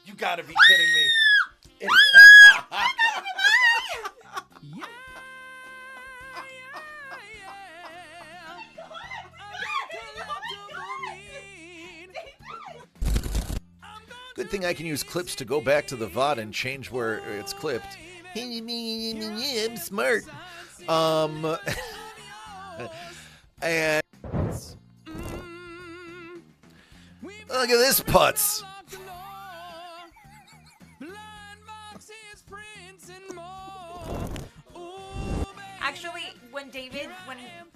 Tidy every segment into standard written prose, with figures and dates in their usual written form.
You gotta be kidding me. Good thing I can use clips to go back to the VOD and change where it's clipped. I'm smart. And look at this putz. Actually, when David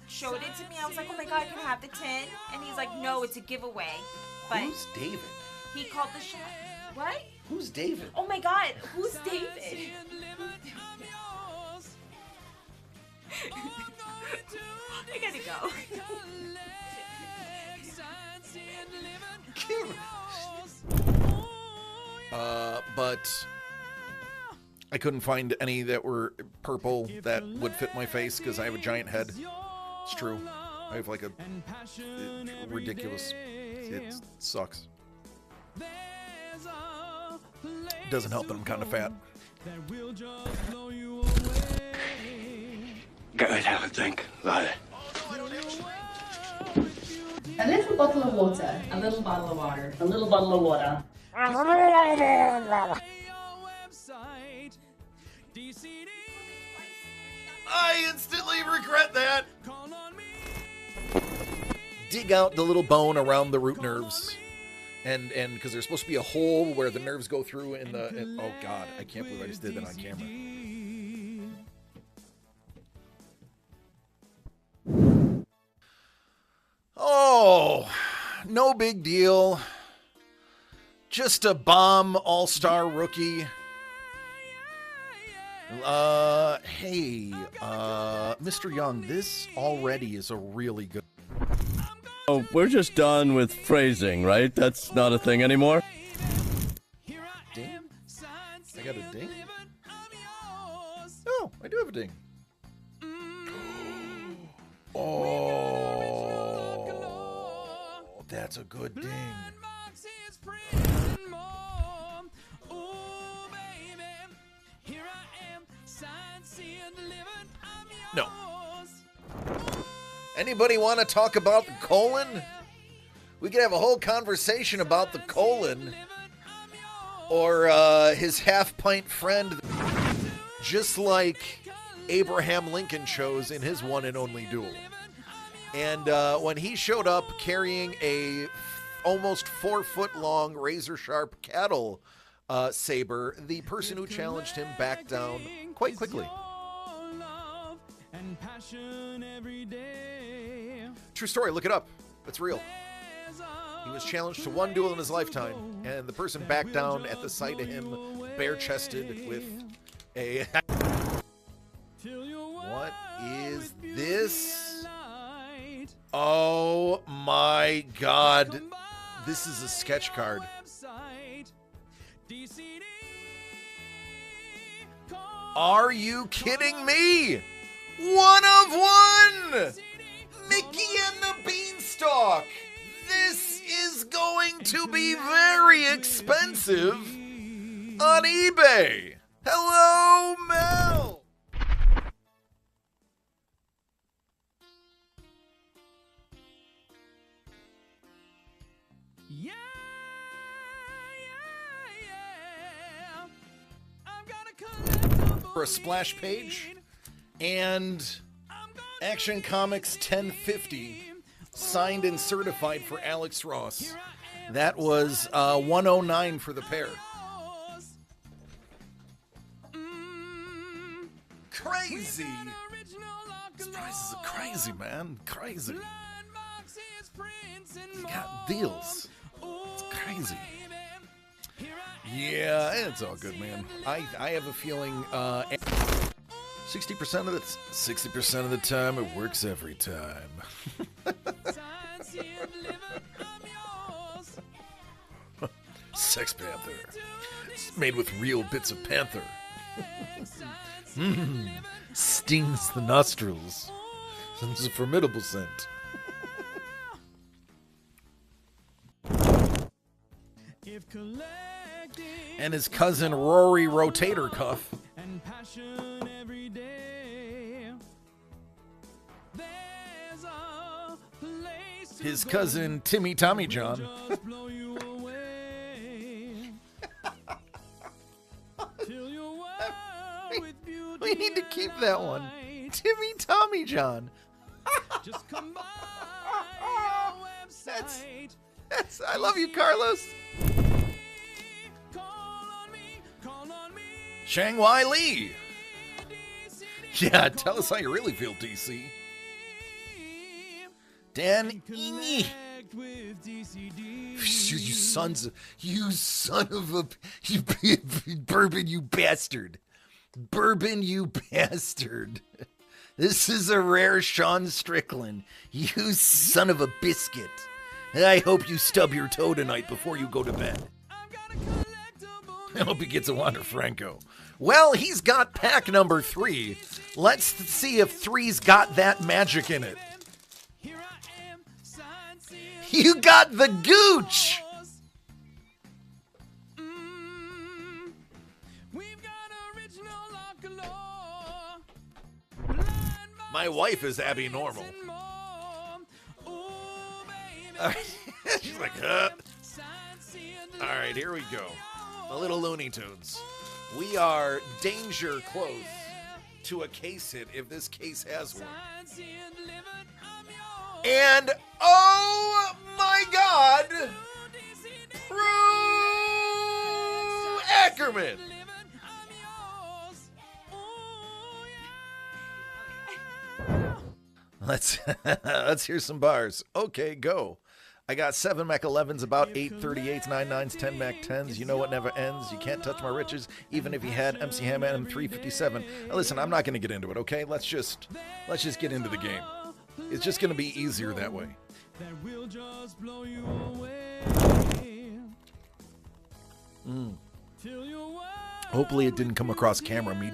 showed it to me, I was like, oh my god, can I have the tin? And he's like, no, it's a giveaway. But who's David? He called the shop. What? Who's David? Oh my god, who's David? I gotta go. But I couldn't find any that were purple that would fit my face because I have a giant head. It's true. I have like a ridiculous. It sucks. Doesn't help that I'm kind of fat. Go ahead, have a drink. Love it. A little bottle of water. A little bottle of water. A little bottle of water. I instantly regret that. Dig out the little bone around the root nerves. And because there's supposed to be a hole where the nerves go through in the... oh, God. I can't believe I just did that on camera. Oh, no big deal. Just a bomb all-star rookie. Hey, Mr. Young, this already is a really good... Oh, we're just done with phrasing, right? That's not a thing anymore? Ding? I got a ding? Oh, I do have a ding. Oh, that's a good ding. No. Anybody want to talk about the colon? We could have a whole conversation about the colon. Or his half-pint friend. Just like Abraham Lincoln chose in his one and only duel. And when he showed up carrying a almost 4-foot-long razor-sharp cattle saber, the person who challenged him backed down quite quickly. True story, look it up. It's real. He was challenged to one duel in his lifetime, and the person backed down at the sight of him bare-chested with a... What is this? Oh my god. This is a sketch card. Are you kidding me? One of one! Mickey and the Beanstalk! This is going to be very expensive on eBay! Hello, Mel! Yeah. For a splash page and Action Comics 1050 signed and certified for Alex Ross. That was 109 for the pair. Crazy. These prices are crazy, man. Crazy. You got deals. It's crazy. Yeah, it's all good, man. I have a feeling 60% of the time it works every time. Sex Panther. It's made with real bits of panther. Stings the nostrils. It's a formidable scent. If collecting and his cousin Rory Rotator Cuff. His cousin Timmy Tommy John. We need to keep that one. Timmy Tommy John. That's I love you, Carlos. Shang-Wai Lee. Yeah, tell us how you really feel, DC. Dan Iny. You son of a bourbon, you bastard. Bourbon, you bastard. This is a rare Sean Strickland. You son of a biscuit. I hope you stub your toe tonight before you go to bed. I hope he gets a Wander Franco. Well, he's got pack number 3. Let's see if 3's got that magic in it. You got the Gooch! My wife is Abby Normal. She's like, huh? All right, here we go. A little Looney Tunes. We are danger close to a case hit if this case has one. And oh my God, Prue Ackerman. Let's hear some bars. Okay, go. I got 7 Mac 11s, about 8 38s, 9 9s, 10 Mac 10s. You know what never ends. You can't touch my riches, even if you had MC Hammer and 357. Now listen, I'm not going to get into it, okay? Let's just get into the game. It's just going to be easier that way. Hopefully it didn't come across camera, me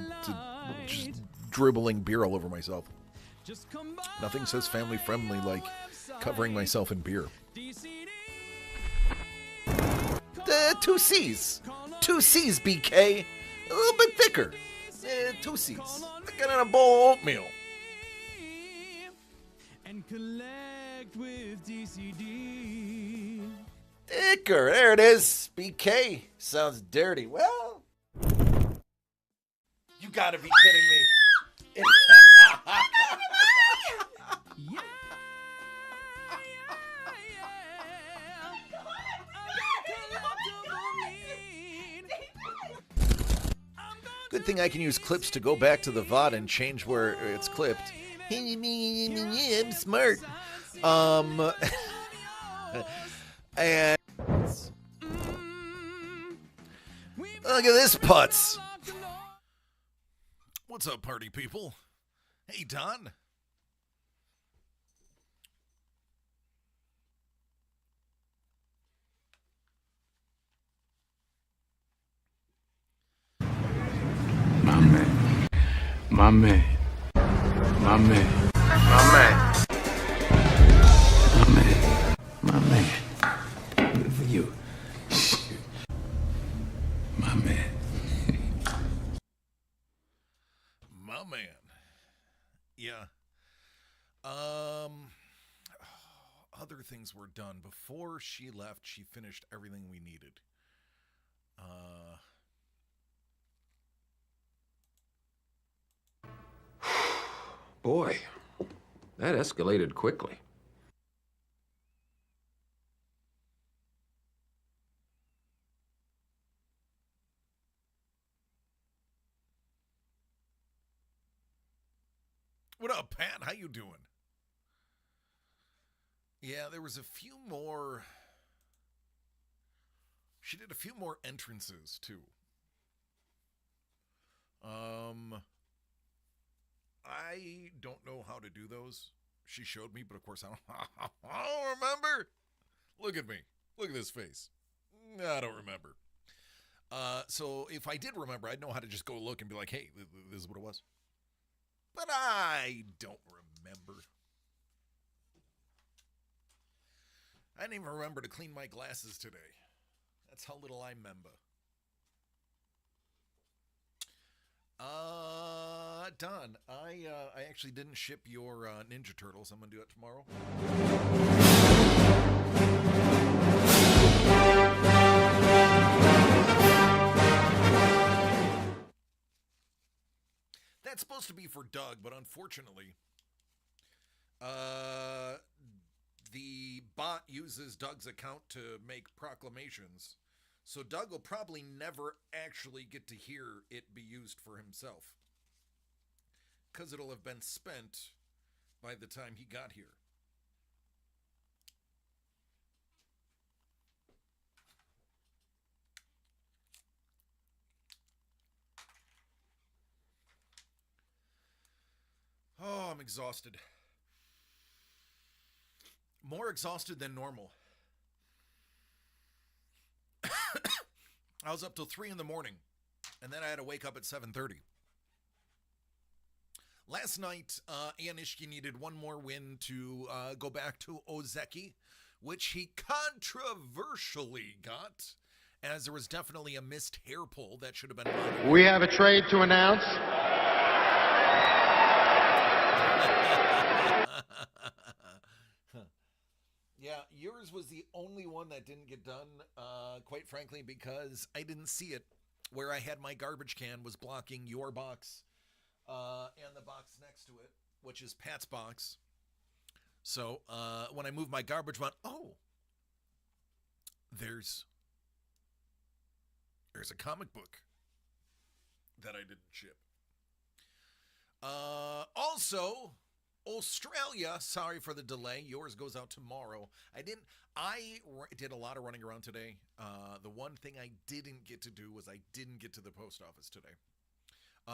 just dribbling beer all over myself. Nothing says family friendly like covering myself in beer. 2 C's. 2 C's, BK. A little bit thicker. 2 C's. Thicker than a bowl of oatmeal. Thicker. There it is. BK. Sounds dirty. Well, you gotta be kidding me. Good thing I can use clips to go back to the VOD and change where it's clipped. I'm smart. And look at this putz. What's up, party people? Hey, Don. My man. My man. My man. My man. My man. Good for you. My man. My man. Yeah. Other things were done. Before she left, she finished everything we needed. Boy, that escalated quickly. What up, Pat? How you doing? Yeah, there was a few more. She did a few more entrances, too. I don't know how to do those. She showed me, but of course I don't remember. Look at me. Look at this face. I don't remember. So if I did remember, I'd know how to just go look and be like, hey, this is what it was. But I don't remember. I didn't even remember to clean my glasses today. That's how little I remember. Don, I actually didn't ship your Ninja Turtles. I'm gonna do it tomorrow. That's supposed to be for Doug, but unfortunately, the bot uses Doug's account to make proclamations. So Doug will probably never actually get to hear it be used for himself. Because it'll have been spent by the time he got here. Oh, I'm exhausted. More exhausted than normal. I was up till 3 in the morning, and then I had to wake up at 7:30. Last night, Ian Ishii needed one more win to go back to Ozeki, which he controversially got, as there was definitely a missed hair pull that should have been monitored. We have a trade to announce. Yeah, yours was the only one that didn't get done, quite frankly, because I didn't see it. Where I had my garbage can was blocking your box and the box next to it, which is Pat's box. So when I moved my garbage, I went, oh, there's a comic book that I didn't ship. Also, Australia, sorry for the delay. Yours goes out tomorrow. I did a lot of running around today. The one thing I didn't get to do was I didn't get to the post office today.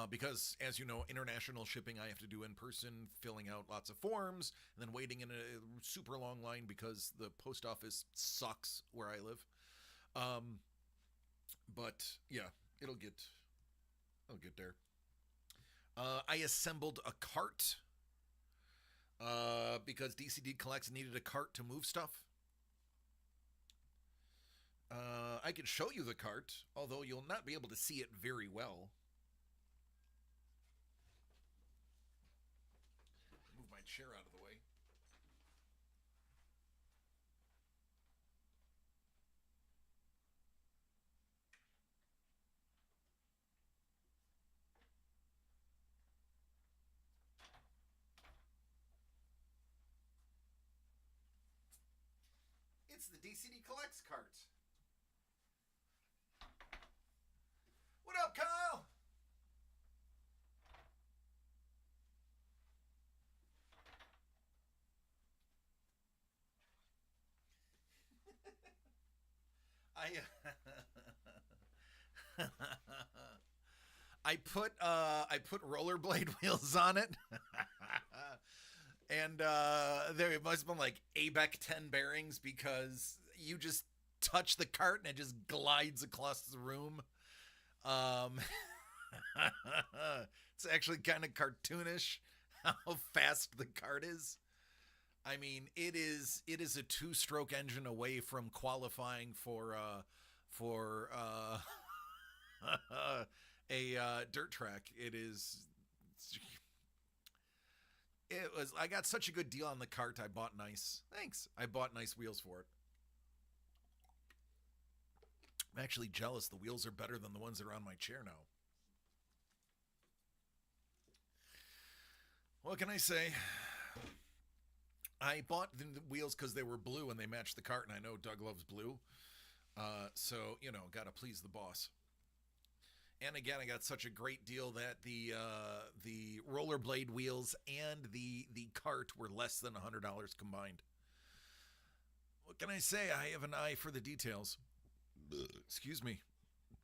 Because, as you know, international shipping I have to do in person, filling out lots of forms, and then waiting in a super long line because the post office sucks where I live. But, yeah, it'll get there. I assembled a cart. Because DCD Collects needed a cart to move stuff. I can show you the cart, although you'll not be able to see it very well. Move my chair out of the way. It's the DCD Collects cart. What up, Kyle? I put rollerblade wheels on it. And there must have been like ABEC 10 bearings because you just touch the cart and it just glides across the room. It's actually kind of cartoonish how fast the cart is. I mean, it is a 2-stroke engine away from qualifying for a dirt track. I got such a good deal on the cart. I bought nice wheels for it. I'm actually jealous. The wheels are better than the ones that are on my chair now. What can I say? I bought the wheels because they were blue and they matched the cart, and I know Doug loves blue. So, got to please the boss. And again, I got such a great deal that the rollerblade wheels and the cart were less than $100 combined. What can I say? I have an eye for the details. Excuse me.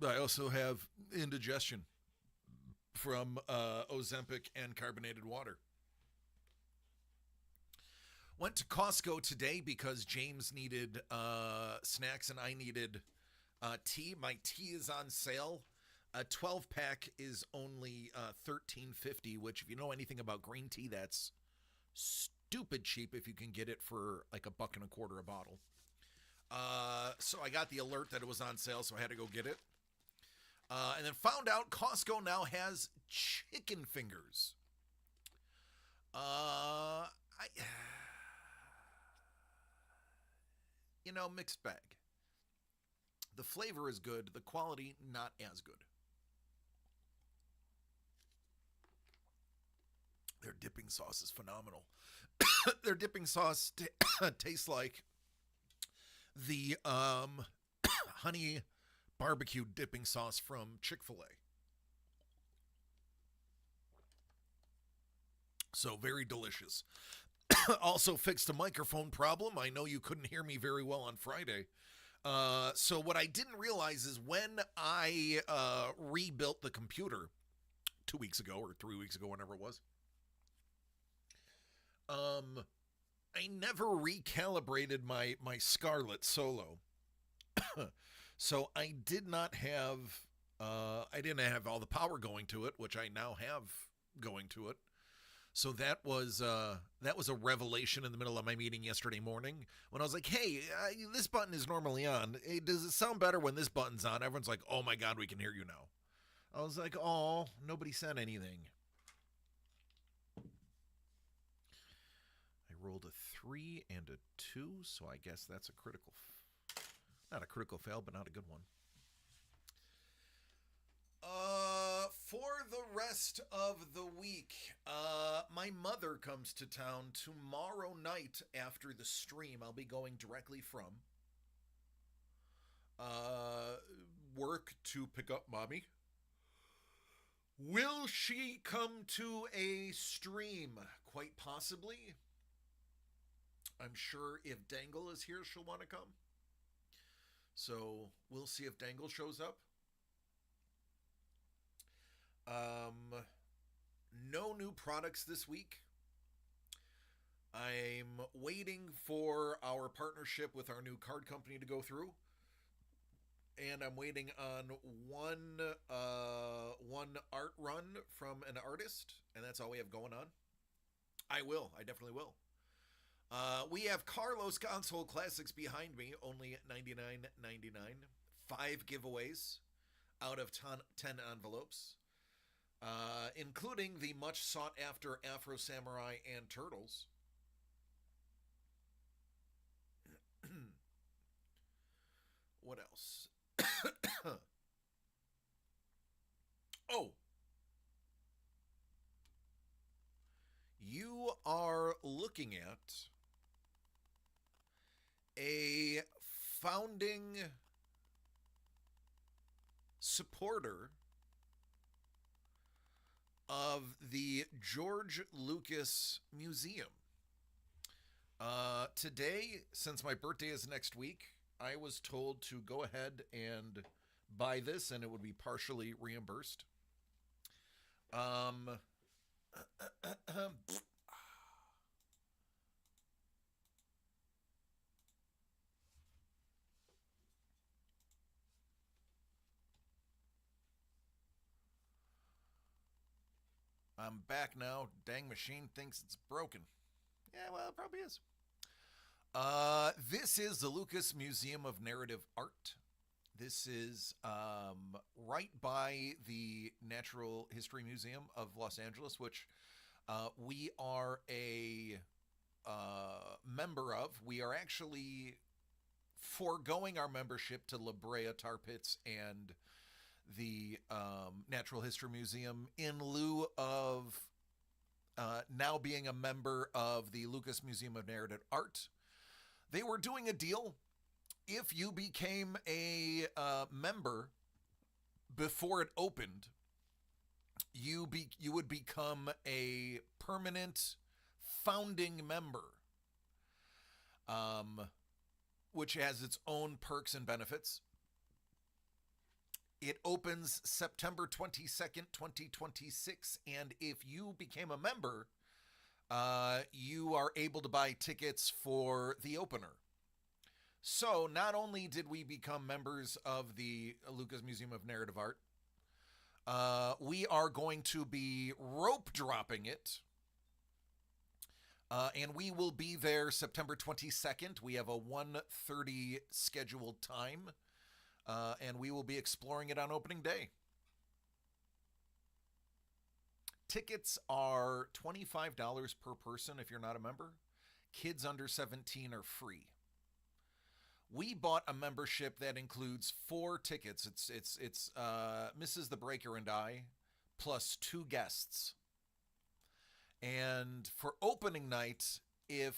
I also have indigestion from Ozempic and carbonated water. Went to Costco today because James needed snacks and I needed tea. My tea is on sale. A 12-pack is only $13.50, which if you know anything about green tea, that's stupid cheap if you can get it for like $1.25 a bottle. So I got the alert that it was on sale, so I had to go get it. And then found out Costco now has chicken fingers. Mixed bag. The flavor is good. The quality, not as good. Their dipping sauce is phenomenal. Their dipping sauce tastes like the honey barbecue dipping sauce from Chick-fil-A. So very delicious. Also fixed a microphone problem. I know you couldn't hear me very well on Friday. So what I didn't realize is when I rebuilt the computer 2 weeks ago or 3 weeks ago, whenever it was, I never recalibrated my Scarlett Solo. So I didn't have all the power going to it, which I now have going to it. So that was a revelation in the middle of my meeting yesterday morning when I was like, hey, this button is normally on. Hey, does it sound better when this button's on? Everyone's like, oh my God, we can hear you now. I was like, oh, nobody said anything. I rolled a 3 and a 2, so I guess that's a critical, not a critical fail, but not a good one. For the rest of the week, my mother comes to town tomorrow night after the stream. I'll be going directly from work to pick up mommy. Will she come to a stream? Quite possibly. I'm sure if Dangle is here, she'll want to come. So we'll see if Dangle shows up. No new products this week. I'm waiting for our partnership with our new card company to go through. And I'm waiting on one art run from an artist, and that's all we have going on. I definitely will. We have Carlos Console Classics behind me, only at $99.99. 5 giveaways out of 10 envelopes. Including the much sought after Afro Samurai and Turtles. What else? Oh, you are looking at a founding supporter of the George Lucas Museum. Today, since my birthday is next week, I was told to go ahead and buy this and it would be partially reimbursed. I'm back now. Dang machine thinks it's broken. Yeah, well, it probably is. This is the Lucas Museum of Narrative Art. This is right by the Natural History Museum of Los Angeles, which we are a member of. We are actually foregoing our membership to La Brea Tar Pits and the Natural History Museum in lieu of now being a member of the Lucas Museum of Narrative Art. They were doing a deal. If you became a member before it opened, you would become a permanent founding member, which has its own perks and benefits. It opens September 22nd, 2026, and if you became a member, you are able to buy tickets for the opener. So not only did we become members of the Lucas Museum of Narrative Art, we are going to be rope dropping it, and we will be there September 22nd. We have a 1:30 scheduled time. and we will be exploring it on opening day. Tickets are $25 per person if you're not a member. Kids under 17 are free. We bought a membership that includes 4 tickets. It's Mrs. the Breaker and I, plus 2 guests. And for opening night, if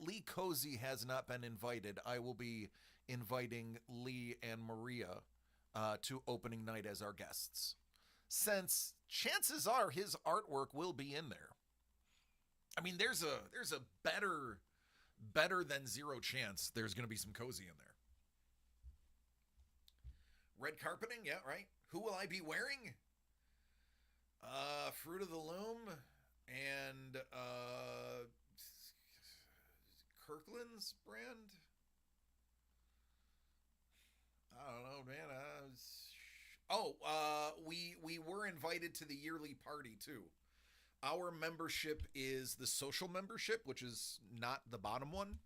Lee Cozy has not been invited, I will be inviting Lee and Maria to opening night as our guests, since chances are his artwork will be in there. I mean, there's a better than zero chance there's going to be some Cozy in there. Red carpeting, yeah, right. Who will I be wearing? Fruit of the Loom and Kirkland's brand. I don't know, man. We were invited to the yearly party too. Our membership is the social membership, which is not the bottom one.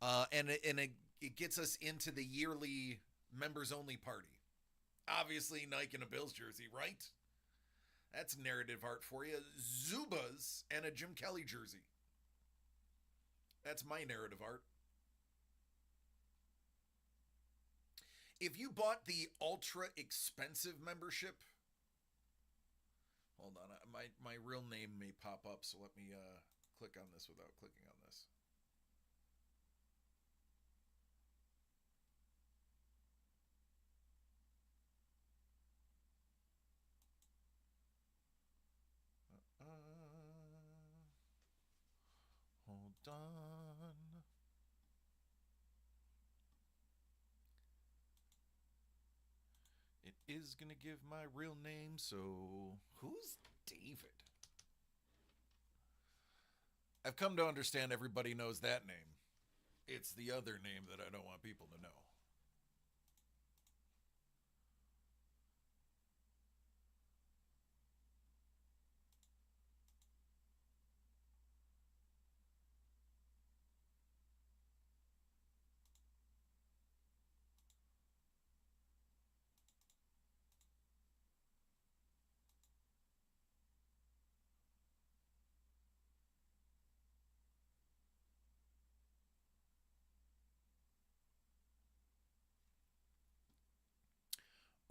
And it gets us into the yearly members only party. Obviously, Nike and a Bills jersey, right? That's narrative art for you. Zubas and a Jim Kelly jersey. That's my narrative art. If you bought the ultra expensive membership, hold on, my real name may pop up, so let me click on this without clicking on this. Hold on. It is going to give my real name, so who's David? I've come to understand everybody knows that name. It's the other name that I don't want people to know.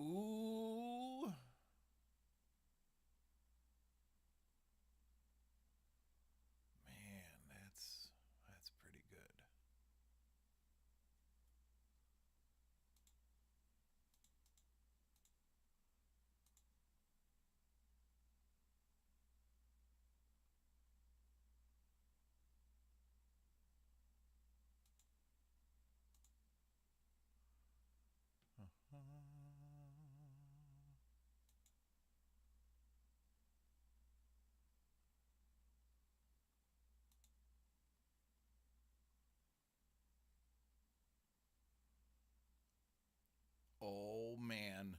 Ooh. Man, that's pretty good. Oh, man.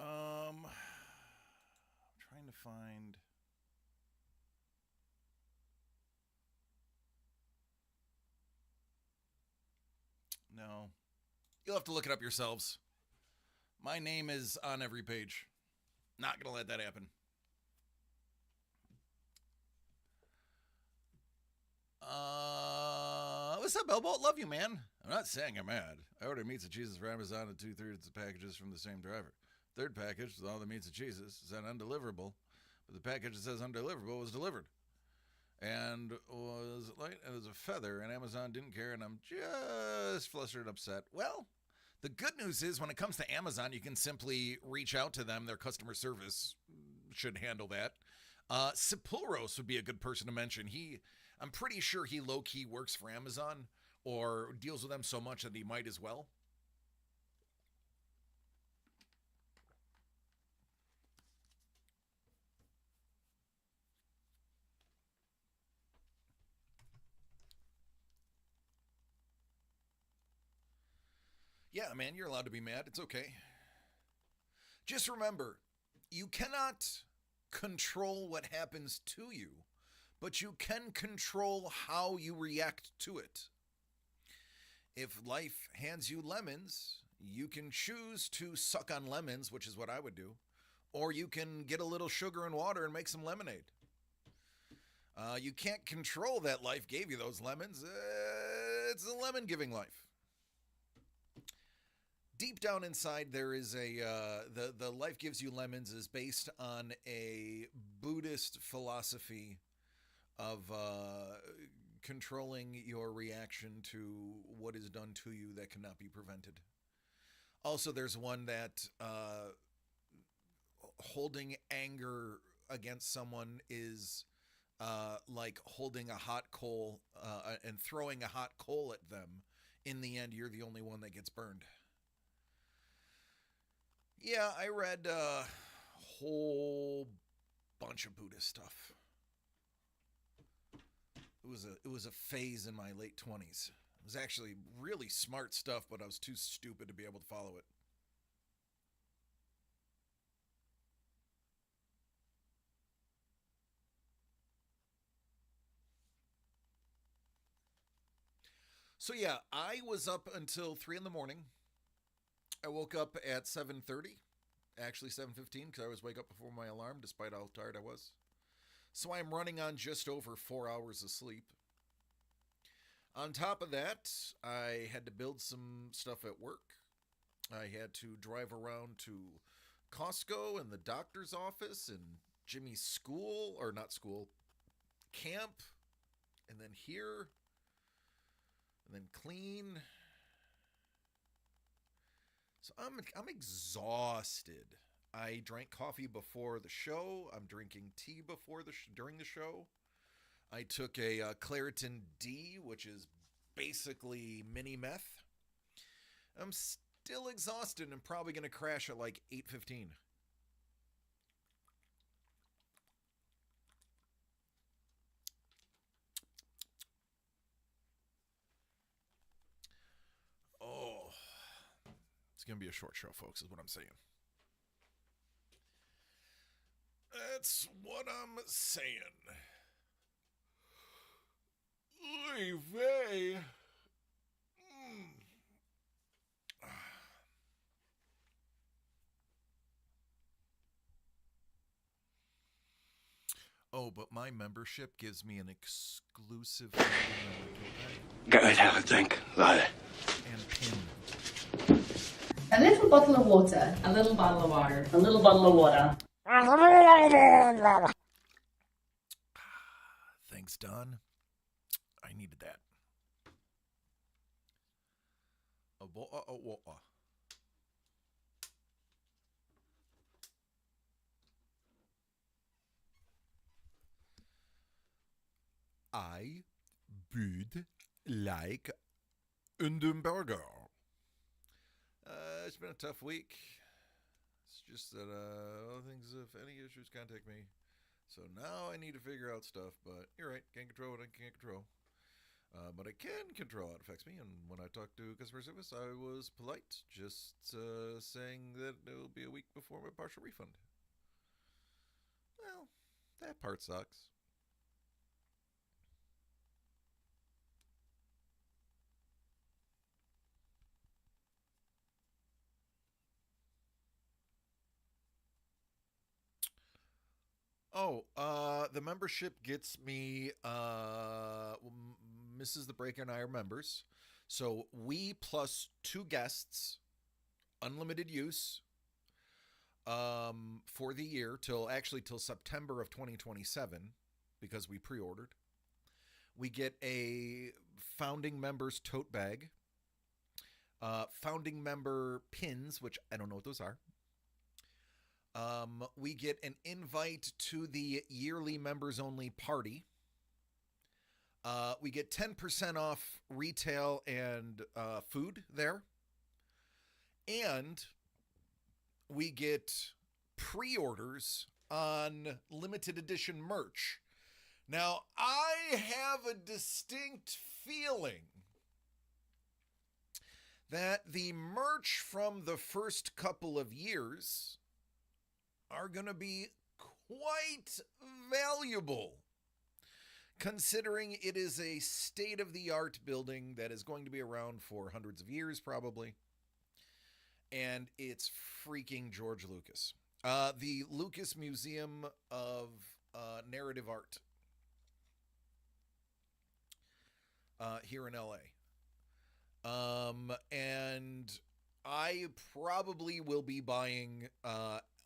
I'm trying to find... No. You'll have to look it up yourselves. My name is on every page. Not going to let that happen. What's up, Elbow? Love you, man. I'm not saying I'm mad. I ordered meats and cheeses for Amazon and 2/3 of packages from the same driver. Third package with all the meats and cheeses said undeliverable, but the package that says undeliverable was delivered. And was light as a feather, and Amazon didn't care, and I'm just flustered and upset. Well, the good news is when it comes to Amazon, you can simply reach out to them. Their customer service should handle that. Sepulros would be a good person to mention. I'm pretty sure he low-key works for Amazon or deals with them so much that he might as well. Yeah, man, you're allowed to be mad. It's okay. Just remember, you cannot control what happens to you, but you can control how you react to it. If life hands you lemons, you can choose to suck on lemons, which is what I would do, or you can get a little sugar and water and make some lemonade. You can't control that life gave you those lemons. It's a lemon-giving life. Deep down inside, there is the life gives you lemons is based on a Buddhist philosophy of controlling your reaction to what is done to you that cannot be prevented. Also, there's one that holding anger against someone is like holding a hot coal and throwing a hot coal at them. In the end, you're the only one that gets burned. Yeah, I read a whole bunch of Buddhist stuff. It was a phase in my late 20s. It was actually really smart stuff, but I was too stupid to be able to follow it. So yeah, I was up until 3 in the morning. I woke up at 7:30, actually 7:15, because I always wake up before my alarm, despite how tired I was. So I'm running on just over 4 hours of sleep. On top of that, I had to build some stuff at work. I had to drive around to Costco and the doctor's office and Jimmy's school, or not school, camp, and then here, and then clean. So I'm exhausted. I drank coffee before the show. I'm drinking tea during the show. I took a Claritin D, which is basically mini meth. I'm still exhausted and probably going to crash at like 8:15. Oh, it's going to be a short show, folks, is what I'm saying. That's what I'm saying. Oy vey. Oh, but my membership gives me an exclusive Go ahead, have a drink, Lyle. and pin. A little bottle of water. A little bottle of water. A little bottle of water. Thanks, Don. I needed that. I would like Undenberger. It's been a tough week. It's just that things, if any issues, contact me. So now I need to figure out stuff, but you're right, can't control what I can't control. But I can control how it affects me, and when I talked to customer service, I was polite, just saying that it will be a week before my partial refund. Well, that part sucks. Oh, the membership gets me, Mrs. The Breaker and I are members. So we plus 2 guests, unlimited use, for the year till September of 2027, because we pre-ordered. We get a founding members tote bag, founding member pins, which I don't know what those are. We get an invite to the yearly members only party. We get 10% off retail and food there. And we get pre-orders on limited edition merch. Now, I have a distinct feeling that the merch from the first couple of years are going to be quite valuable, considering it is a state-of-the-art building that is going to be around for hundreds of years, probably. And it's freaking George Lucas. The Lucas Museum of Narrative Art here in LA. And I probably will be buying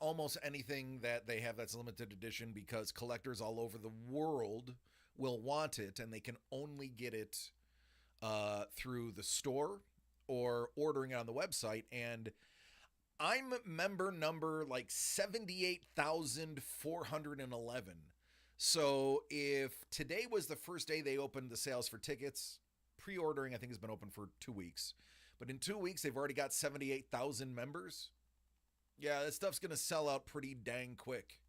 almost anything that they have that's limited edition, because collectors all over the world will want it, and they can only get it through the store or ordering it on the website. And I'm member number like 78,411. So if today was the first day they opened the sales for tickets, pre-ordering I think has been open for 2 weeks. But in 2 weeks, they've already got 78,000 members. Yeah, that stuff's going to sell out pretty dang quick,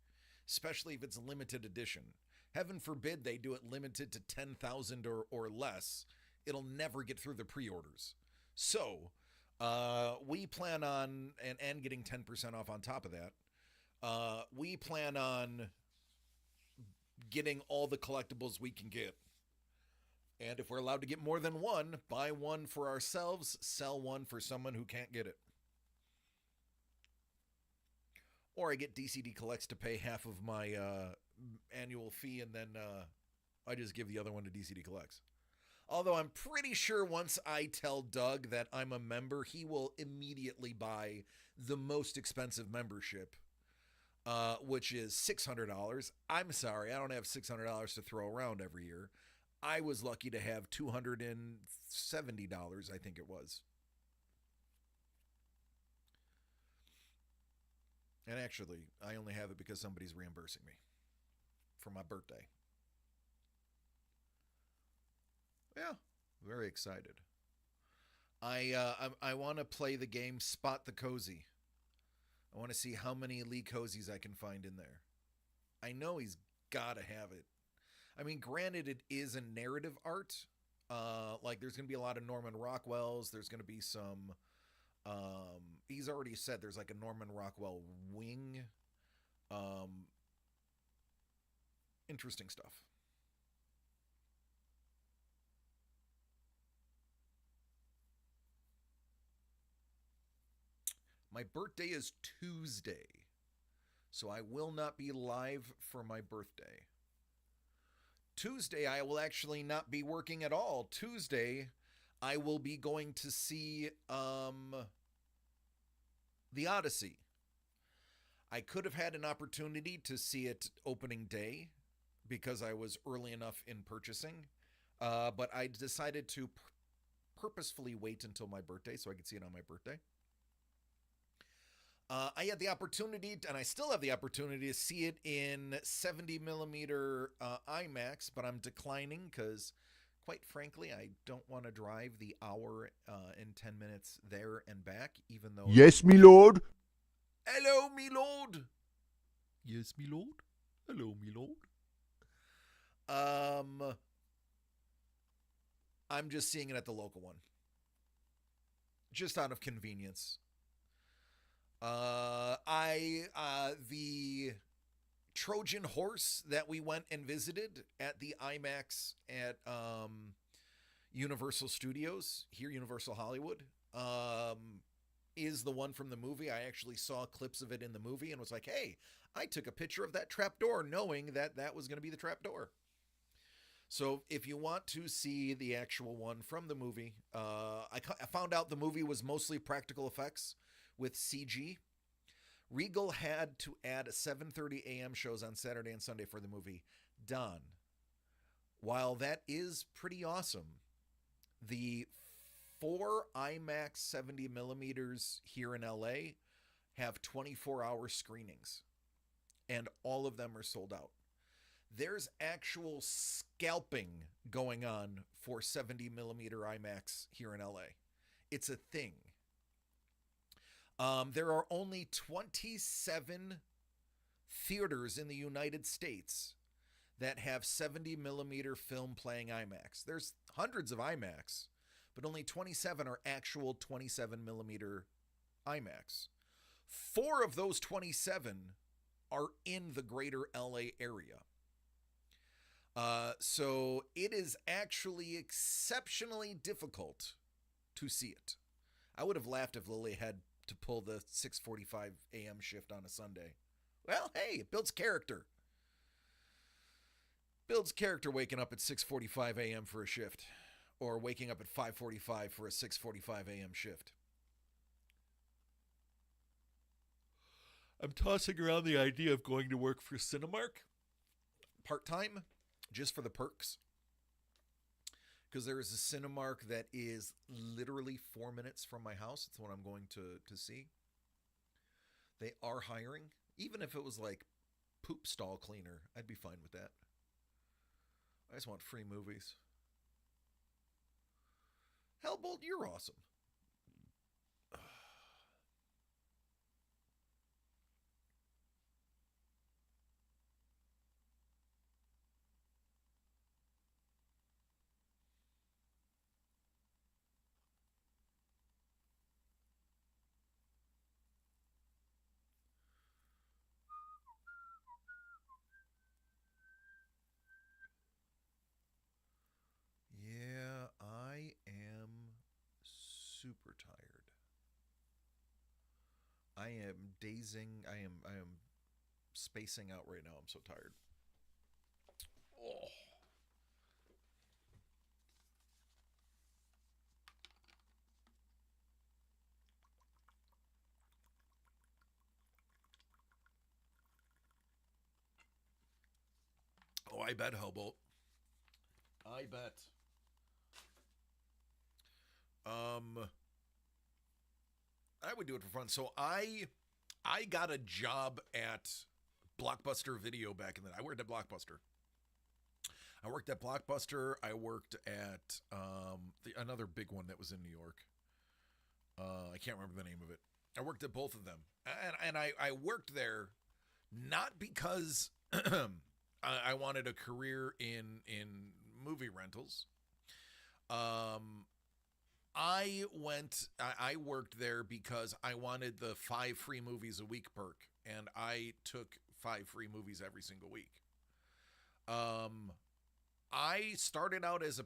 especially if it's limited edition. Heaven forbid they do it limited to 10,000 or less. It'll never get through the pre-orders. So we plan on, and getting 10% off on top of that, we plan on getting all the collectibles we can get. And if we're allowed to get more than one, buy one for ourselves, sell one for someone who can't get it. Or I get DCD Collects to pay half of my annual fee, and then I just give the other one to DCD Collects. Although I'm pretty sure once I tell Doug that I'm a member, he will immediately buy the most expensive membership, which is $600. I'm sorry, I don't have $600 to throw around every year. I was lucky to have $270, I think it was. And actually, I only have it because somebody's reimbursing me for my birthday. Yeah, very excited. I want to play the game Spot the Cozy. I want to see how many Lee Cozies I can find in there. I know he's got to have it. I mean, granted, it is a narrative art. Like, there's going to be a lot of Norman Rockwell's. There's going to be some... he's already said there's like a Norman Rockwell wing. Interesting stuff. My birthday is Tuesday, so I will not be live for my birthday. Tuesday, I will actually not be working at all. Tuesday, I will be going to see The Odyssey. I could have had an opportunity to see it opening day because I was early enough in purchasing, but I decided to purposefully wait until my birthday so I could see it on my birthday. I had the opportunity, and I still have the opportunity, to see it in 70 millimeter IMAX, but I'm declining because, quite frankly, I don't want to drive the hour and 10 minutes there and back, even though... Yes, me lord. Hello, me lord. Yes, me lord. Hello, me lord. I'm just seeing it at the local one. Just out of convenience. The Trojan Horse that we went and visited at the IMAX at Universal Studios, here, Universal Hollywood, is the one from the movie. I actually saw clips of it in the movie and was like, hey, I took a picture of that trapdoor knowing that that was going to be the trapdoor. So if you want to see the actual one from the movie, I found out the movie was mostly practical effects with CG. Regal had to add 7:30 a.m. shows on Saturday and Sunday for the movie. Done. While that is pretty awesome, the 4 IMAX 70 millimeters here in LA have 24-hour screenings, and all of them are sold out. There's actual scalping going on for 70 millimeter IMAX here in LA. It's a thing. There are only 27 theaters in the United States that have 70 millimeter film playing IMAX. There's hundreds of IMAX, but only 27 are actual 27 millimeter IMAX. 4 of those 27 are in the greater LA area. So it is actually exceptionally difficult to see it. I would have laughed if Lily had to pull the 6:45 a.m. shift on a Sunday. Well, hey, it builds character. Builds character waking up at 6:45 a.m. for a shift, or waking up at 5:45 for a 6:45 a.m. shift. I'm tossing around the idea of going to work for Cinemark part-time, just for the perks. Because there is a Cinemark that is literally 4 minutes from my house. It's what I'm going to see. They are hiring. Even if it was like poop stall cleaner, I'd be fine with that. I just want free movies. Hellbolt, you're awesome. Yeah, I am super tired. I am dazing. I am spacing out right now. I'm so tired. Oh. Oh, I bet, Hellbolt. I bet. I would do it for fun. So I got a job at Blockbuster Video back in the day. I worked at Blockbuster. I worked at another big one that was in New York. I can't remember the name of it. I worked at both of them, and I worked there not because I wanted a career in movie rentals. I worked there because I wanted the 5 free movies a week perk, and I took 5 free movies every single week. I started out as a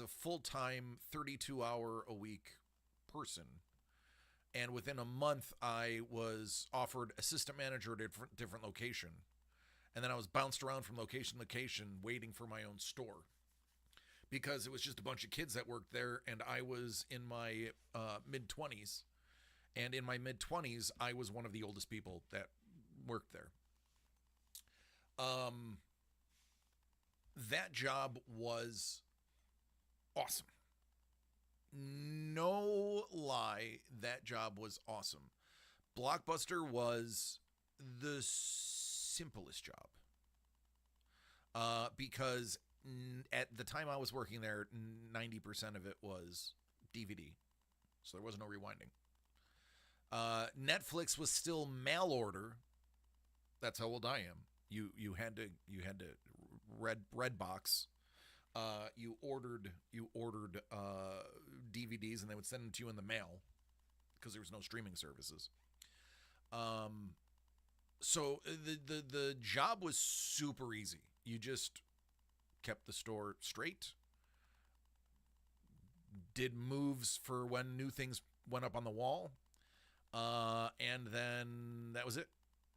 full-time 32-hour a week person, and within a month I was offered assistant manager at a different location, and then I was bounced around from location to location waiting for my own store. Because it was just a bunch of kids that worked there, and I was in my mid-20s. And in my mid-20s, I was one of the oldest people that worked there. That job was awesome. No lie, that job was awesome. Blockbuster was the simplest job. Because at the time I was working there, 90% of it was DVD. So there was no rewinding. Netflix was still mail order. That's how old I am. You had to red box. You ordered DVDs and they would send them to you in the mail because there was no streaming services. So the job was super easy. You just kept the store straight, did moves for when new things went up on the wall, and then that was it.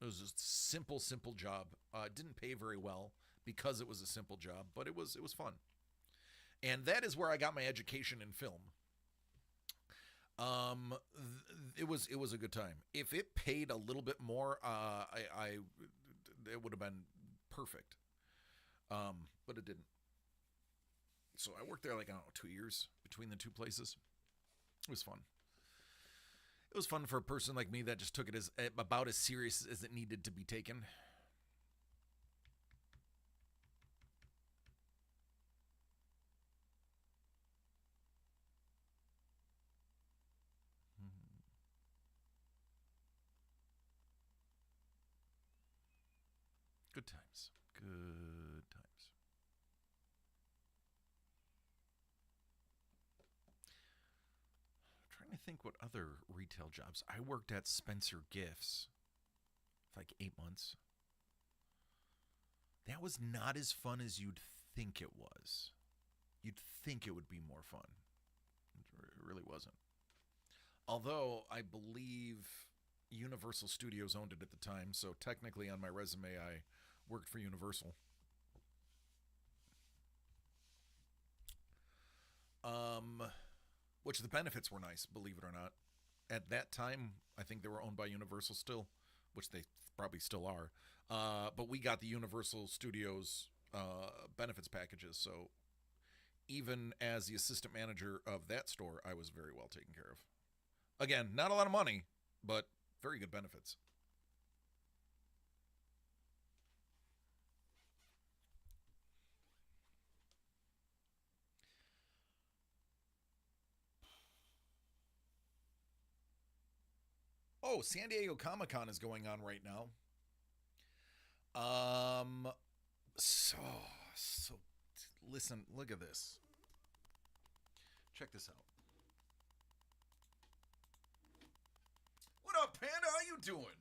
It was a simple job. It didn't pay very well because it was a simple job, but it was fun. And that is where I got my education in film. It was a good time. If it paid a little bit more, it would have been perfect. But it didn't. So I worked there 2 years between the two places. It was fun. It was fun for a person like me that just took it as about as serious as it needed to be taken. Good times. Good times. I'm trying to think what other retail jobs. I worked at Spencer Gifts like 8 months. That was not as fun as you'd think it was. You'd think it would be more fun. It really wasn't. Although I believe Universal Studios owned it at the time, so technically on my resume I worked for Universal. Which the benefits were nice, believe it or not. At that time, I think they were owned by Universal still, which they probably still are. But we got the Universal Studios benefits packages, so even as the assistant manager of that store, I was very well taken care of. Again, not a lot of money, but very good benefits. Oh, San Diego Comic-Con is going on right now. So listen, look at this. Check this out. What up, Panda? How you doing?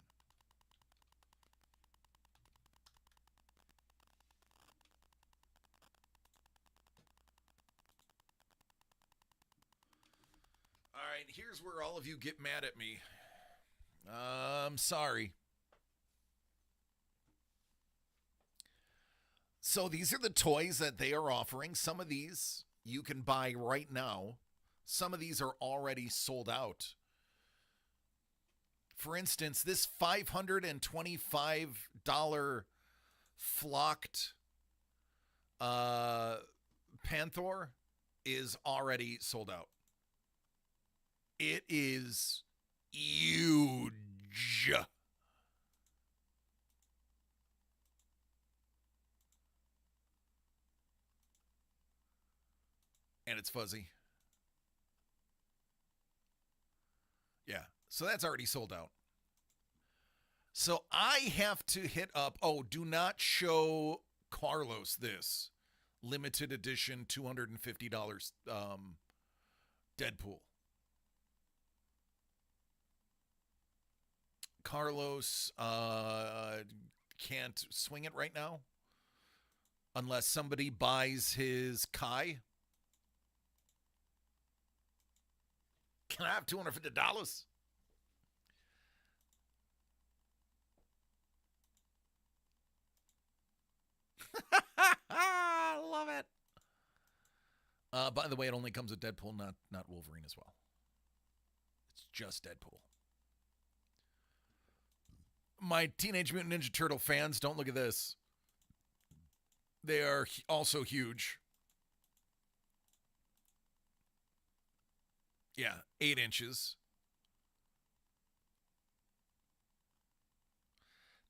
All right, here's where all of you get mad at me. I'm sorry. So these are the toys that they are offering. Some of these you can buy right now. Some of these are already sold out. For instance, this $525 flocked Panther is already sold out. It is huge. And it's fuzzy. Yeah, so that's already sold out. So I have to hit up, do not show Carlos this. Limited edition $250 Deadpool. Carlos can't swing it right now unless somebody buys his Kai. Can I have $250? I love it. By the way, it only comes with Deadpool, not Wolverine as well. It's just Deadpool. My Teenage Mutant Ninja Turtle fans, don't look at this. They are also huge. Yeah, 8 inches.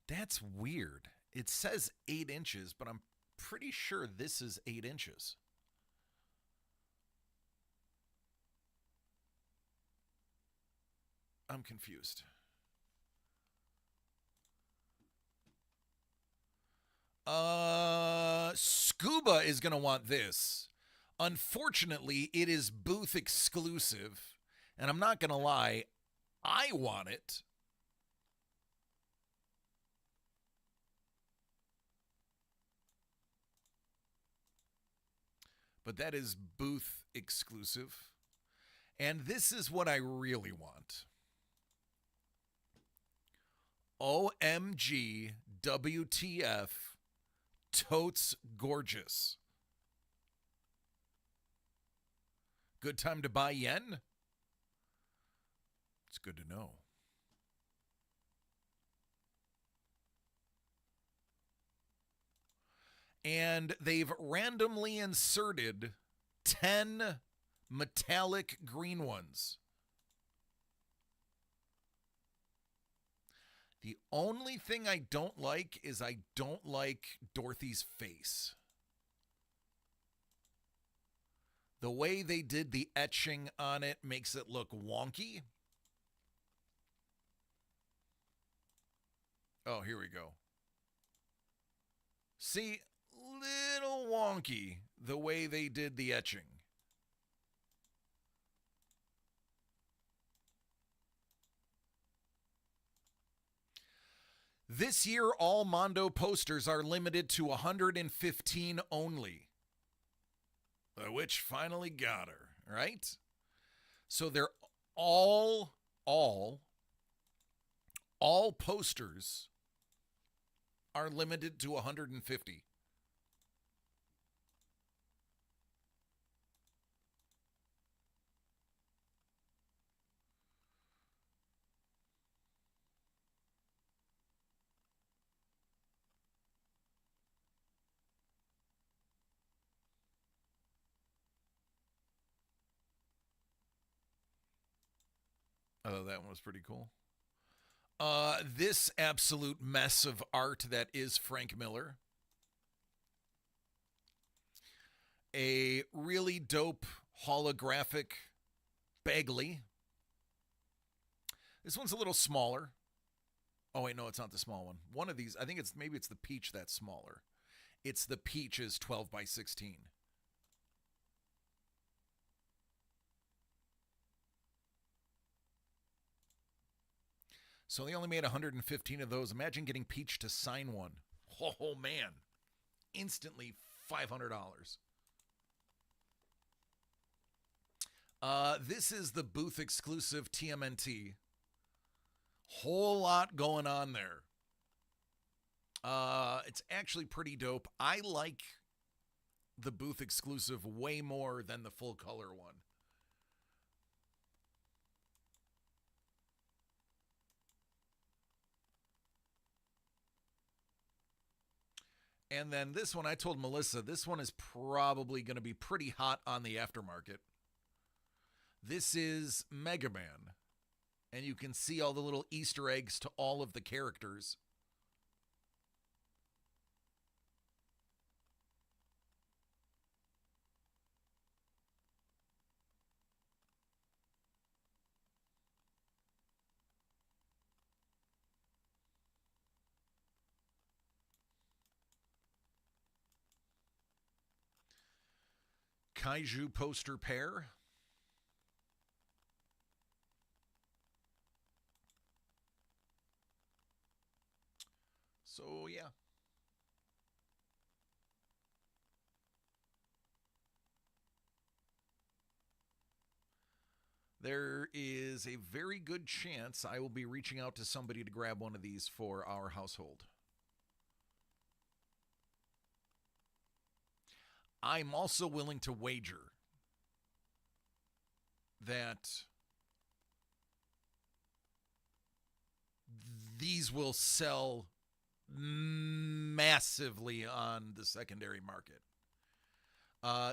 That's weird. It says 8 inches, but I'm pretty sure this is 8 inches. I'm confused. Scuba is going to want this. Unfortunately, it is booth exclusive, and I'm not going to lie, I want it. But that is booth exclusive. And this is what I really want. OMG WTF Totes gorgeous. Good time to buy yen? It's good to know. And they've randomly inserted 10 metallic green ones. The only thing I don't like is I don't like Dorothy's face. The way they did the etching on it makes it look wonky. Oh, here we go. See, little wonky the way they did the etching. This year, all Mondo posters are limited to 115 only. The witch finally got her, right? So they're all posters are limited to 150. Oh, that one was pretty cool. This absolute mess of art that is Frank Miller. A really dope holographic Bagley. This one's a little smaller. Oh, wait, no, it's not the small one. One of these, I think maybe it's the peach that's smaller. It's the peach is 12 by 16. So they only made 115 of those. Imagine getting Peach to sign one. Oh, man. Instantly $500. This is the booth exclusive TMNT. Whole lot going on there. It's actually pretty dope. I like the booth exclusive way more than the full color one. And then this one, I told Melissa, this one is probably going to be pretty hot on the aftermarket. This is Mega Man. And you can see all the little Easter eggs to all of the characters. Kaiju poster pair. So, yeah. There is a very good chance I will be reaching out to somebody to grab one of these for our household. I'm also willing to wager that these will sell massively on the secondary market.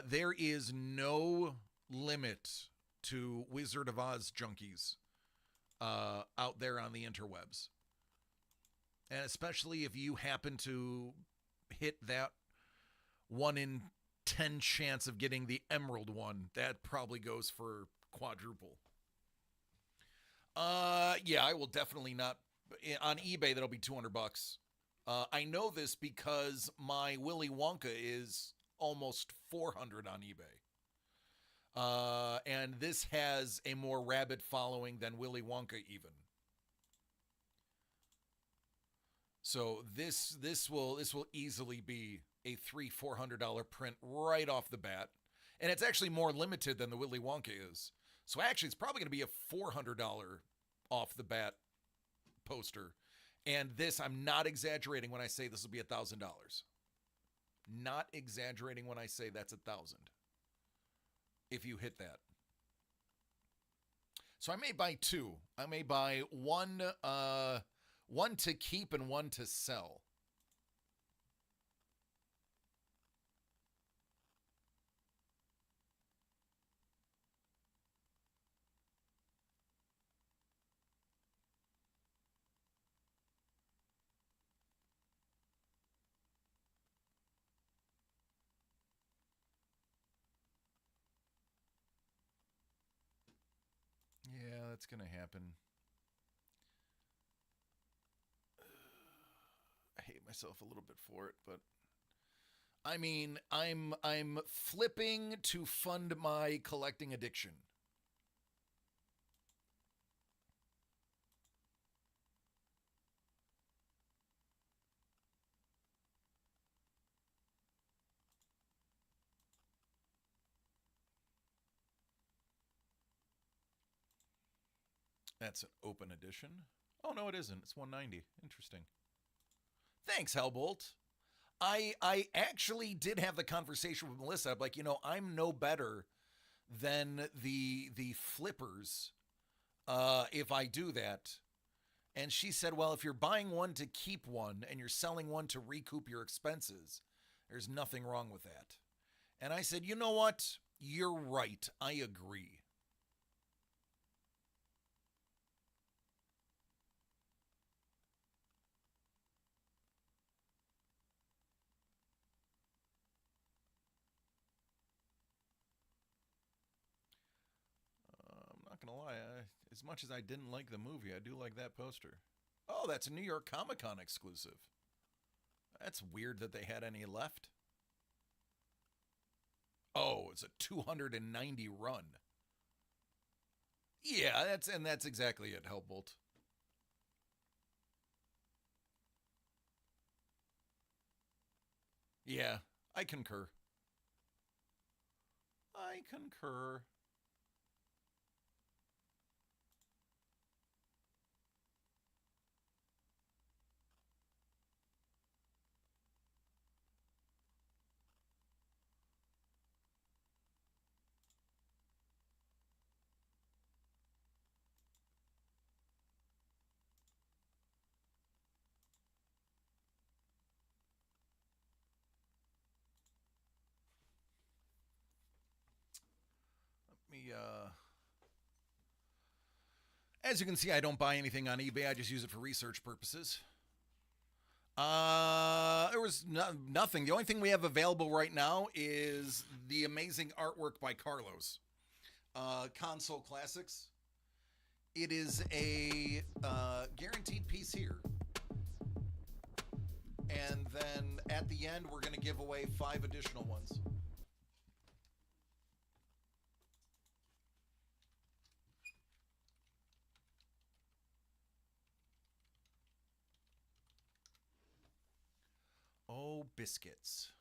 There is no limit to Wizard of Oz junkies out there on the interwebs. And especially if you happen to hit that 1 in 10 chance of getting the emerald one, that probably goes for quadruple. Yeah, I will definitely not. On eBay, that'll be $200. I know this because my Willy Wonka is almost $400 on eBay. And this has a more rabid following than Willy Wonka even. So this will easily be a $300-400 print right off the bat. And it's actually more limited than the Willy Wonka is. So actually it's probably going to be a $400 off the bat poster. And this, I'm not exaggerating when I say this will be $1,000. Not exaggerating when I say that's $1,000. If you hit that. So I may buy two. I may buy one to keep and one to sell. Yeah, that's going to happen. I hate myself a little bit for it, but I mean, I'm flipping to fund my collecting addiction. That's an open edition. Oh, no, it isn't. It's 190. Interesting. Thanks, Hellbolt. I actually did have the conversation with Melissa. I'm like, I'm no better than the flippers if I do that. And she said, well, if you're buying one to keep one and you're selling one to recoup your expenses, there's nothing wrong with that. And I said, you know what? You're right. I agree. I'm not going to lie. As much as I didn't like the movie, I do like that poster. Oh, that's a New York Comic Con exclusive. That's weird that they had any left. Oh, it's a 290 run. Yeah, that's exactly it, Hellbolt. Yeah, I concur. I concur. As you can see, I don't buy anything on eBay. I just use it for research purposes. There was nothing. The only thing we have available right now is the amazing artwork by Carlos. Console Classics. It is a guaranteed piece here. And then at the end, we're going to give away 5 additional ones. Oh, biscuits.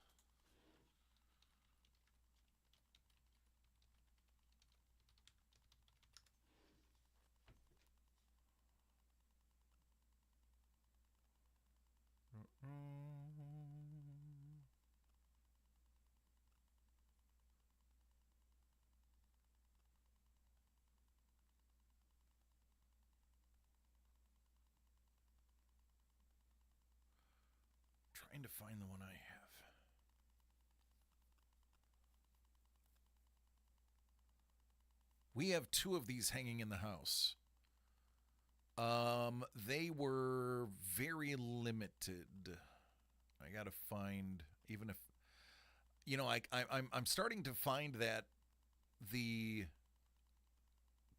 Trying to find the one I have. We have 2 of these hanging in the house. They were very limited. I gotta find, even if, I'm starting to find that the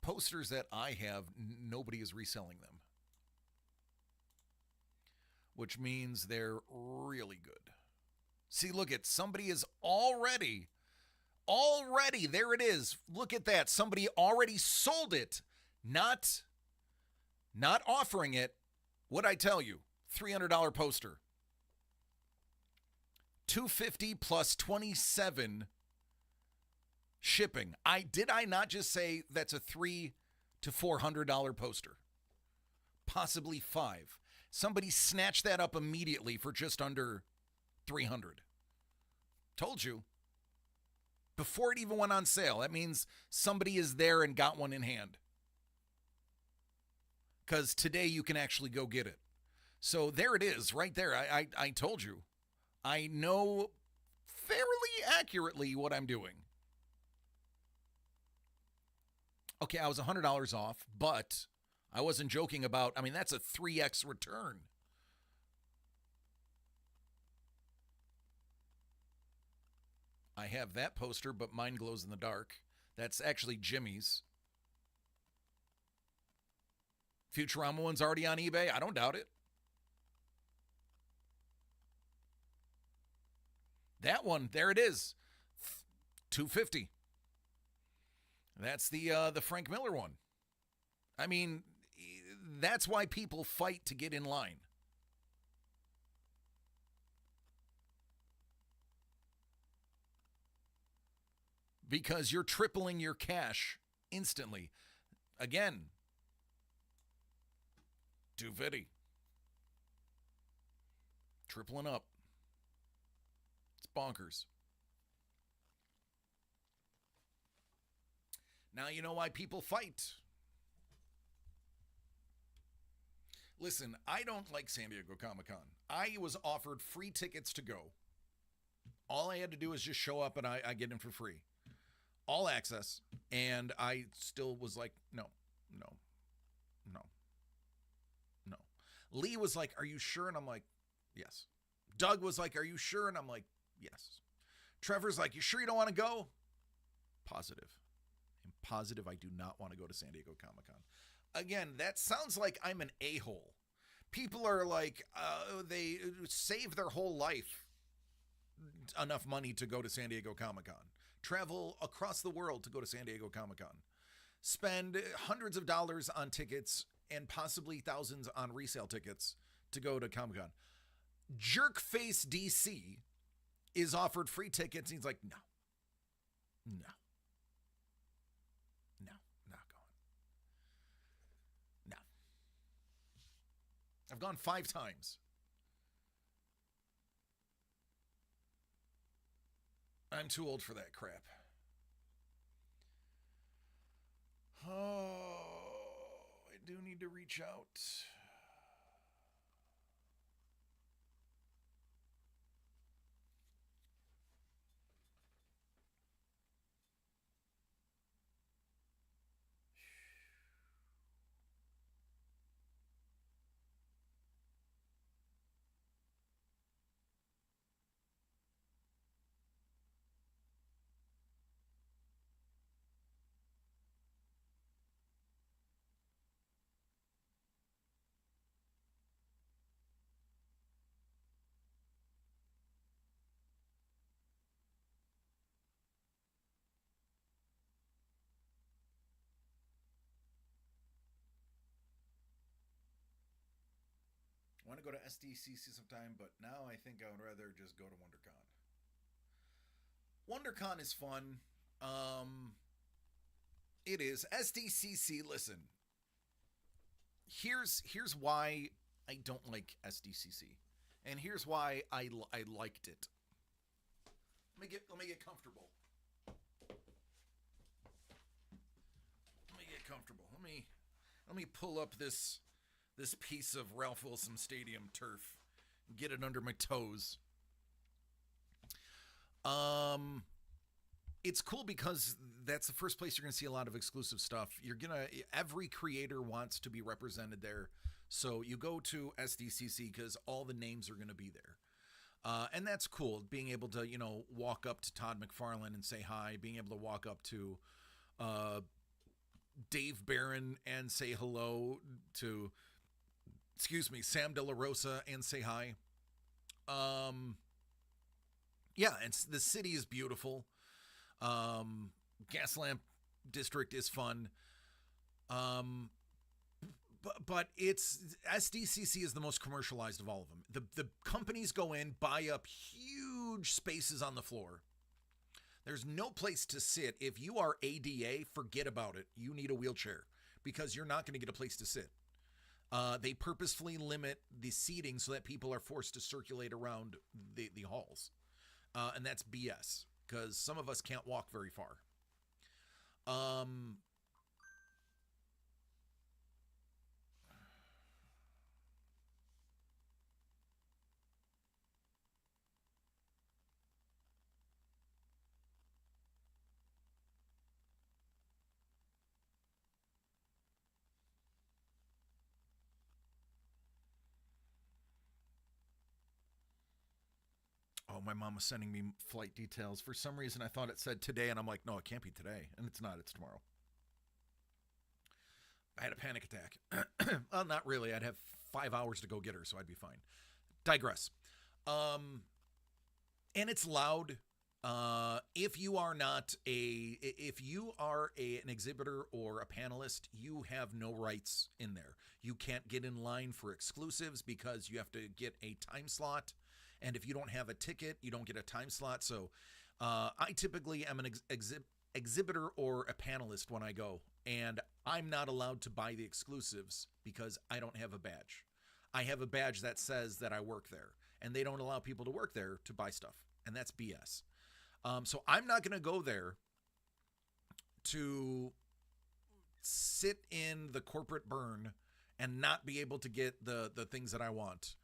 posters that I have, nobody is reselling them. Which means they're really good. See, look at, somebody is already, there it is. Look at that. Somebody already sold it. Not offering it. What'd I tell you? $300 poster. $250 plus 27 shipping. Did I not just say that's a $300 to $400 poster? Possibly 5. Somebody snatched that up immediately for just under $300. Told you. Before it even went on sale. That means somebody is there and got one in hand. Because today you can actually go get it. So there it is, right there. I told you. I know fairly accurately what I'm doing. Okay, I was $100 off, but I wasn't joking about, that's a 3x return. I have that poster, but mine glows in the dark. That's actually Jimmy's. Futurama one's already on eBay. I don't doubt it. That one, there it is. $250. That's the Frank Miller one. That's why people fight to get in line. Because you're tripling your cash instantly. Again, 250. Tripling up. It's bonkers. Now you know why people fight. Listen, I don't like San Diego Comic-Con. I was offered free tickets to go. All I had to do was just show up and I get in for free. All access. And I still was like, no. Lee was like, are you sure? And I'm like, yes. Doug was like, are you sure? And I'm like, yes. Trevor's like, you sure you don't want to go? Positive. I'm positive I do not want to go to San Diego Comic-Con. Again, that sounds like I'm an a-hole. People are like, they save their whole life enough money to go to San Diego Comic-Con. Travel across the world to go to San Diego Comic-Con. Spend hundreds of dollars on tickets and possibly thousands on resale tickets to go to Comic-Con. Jerkface DC is offered free tickets. And he's like, no, not going. No. I've gone 5 times. I'm too old for that crap. Oh, I do need to reach out. I want to go to SDCC sometime, but now I think I would rather just go to WonderCon. WonderCon is fun. It is. SDCC, listen. Here's why I don't like SDCC. And here's why I liked it. Let me get comfortable. Let me pull up this piece of Ralph Wilson Stadium turf and get it under my toes. It's cool because that's the first place you're going to see a lot of exclusive stuff. Every creator wants to be represented there. So you go to SDCC because all the names are going to be there. And that's cool. Being able to, walk up to Todd McFarlane and say hi, being able to walk up to, Dave Barron and say hello to, Sam De La Rosa and say hi. Yeah, and the city is beautiful. Gaslamp District is fun. But it's SDCC is the most commercialized of all of them. The companies go in, buy up huge spaces on the floor. There's no place to sit. If you are ADA, forget about it. You need a wheelchair because you're not going to get a place to sit. They purposefully limit the seating so that people are forced to circulate around the halls. And that's BS because some of us can't walk very far. Oh, my mom was sending me flight details. For some reason, I thought it said today, and I'm like, no, it can't be today. And it's not. It's tomorrow. I had a panic attack. Well, not really. I'd have 5 hours to go get her, so I'd be fine. Digress. And it's loud. If you are an exhibitor or a panelist, you have no rights in there. You can't get in line for exclusives because you have to get a time slot. And if you don't have a ticket, you don't get a time slot. So I typically am an exhibitor or a panelist when I go. And I'm not allowed to buy the exclusives because I don't have a badge. I have a badge that says that I work there, and they don't allow people to work there to buy stuff, and that's BS. So I'm not going to go there to sit in the corporate burn and not be able to get the things that I want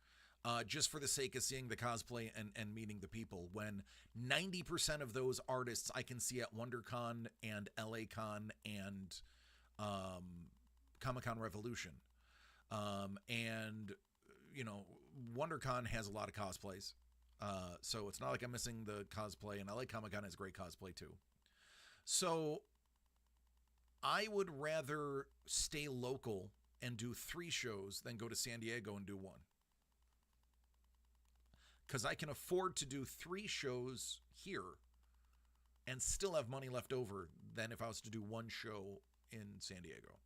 just for the sake of seeing the cosplay and meeting the people, when 90% of those artists I can see at WonderCon and LACon and Comic-Con Revolution. And, WonderCon has a lot of cosplays. So it's not like I'm missing the cosplay, and LA Comic-Con has great cosplay too. So I would rather stay local and do 3 shows than go to San Diego and do 1. Because I can afford to do 3 shows here and still have money left over than if I was to do 1 show in San Diego.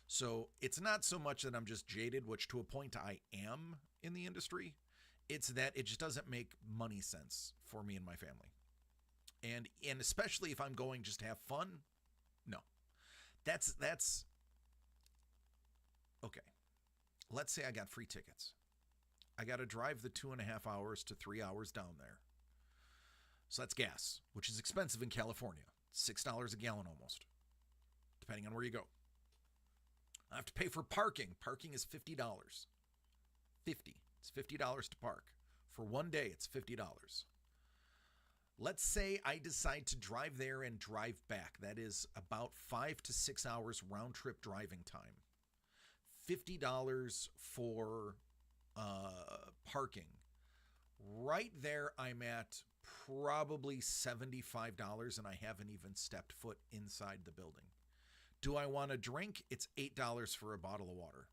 So it's not so much that I'm just jaded, which to a point I am in the industry. It's that it just doesn't make money sense for me and my family. And especially if I'm going just to have fun, no. That's okay. Let's say I got free tickets. I got to drive the 2.5 hours to 3 hours down there. So that's gas, which is expensive in California. $6 a gallon almost, depending on where you go. I have to pay for parking. Parking is $50. It's $50 to park. For 1 day, it's $50. Let's say I decide to drive there and drive back. That is about 5 to 6 hours round trip driving time. $50 for parking. Right there, I'm at probably $75, and I haven't even stepped foot inside the building. Do I want a drink? It's $8 for a bottle of water.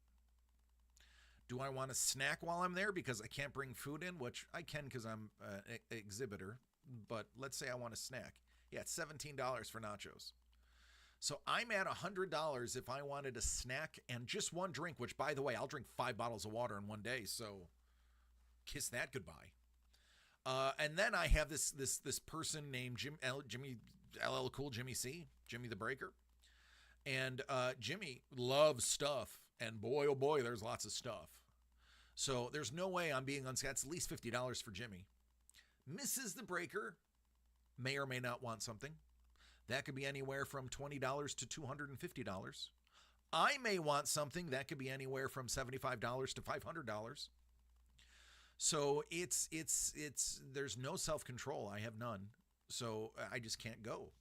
Do I want a snack while I'm there because I can't bring food in, which I can because I'm an exhibitor, but let's say I want a snack. Yeah, it's $17 for nachos. So I'm at $100 if I wanted a snack and just 1 drink, which, by the way, I'll drink 5 bottles of water in 1 day, so kiss that goodbye. And then I have this person named Jimmy LL Cool Jimmy C, Jimmy the Breaker. And Jimmy loves stuff, and boy, oh boy, there's lots of stuff. So there's no way I'm being unsaid. It's at least $50 for Jimmy. Mrs. the Breaker may or may not want something. That could be anywhere from $20 to $250. I may want something that could be anywhere from $75 to $500. So it's there's no self-control. I have none. So I just can't go.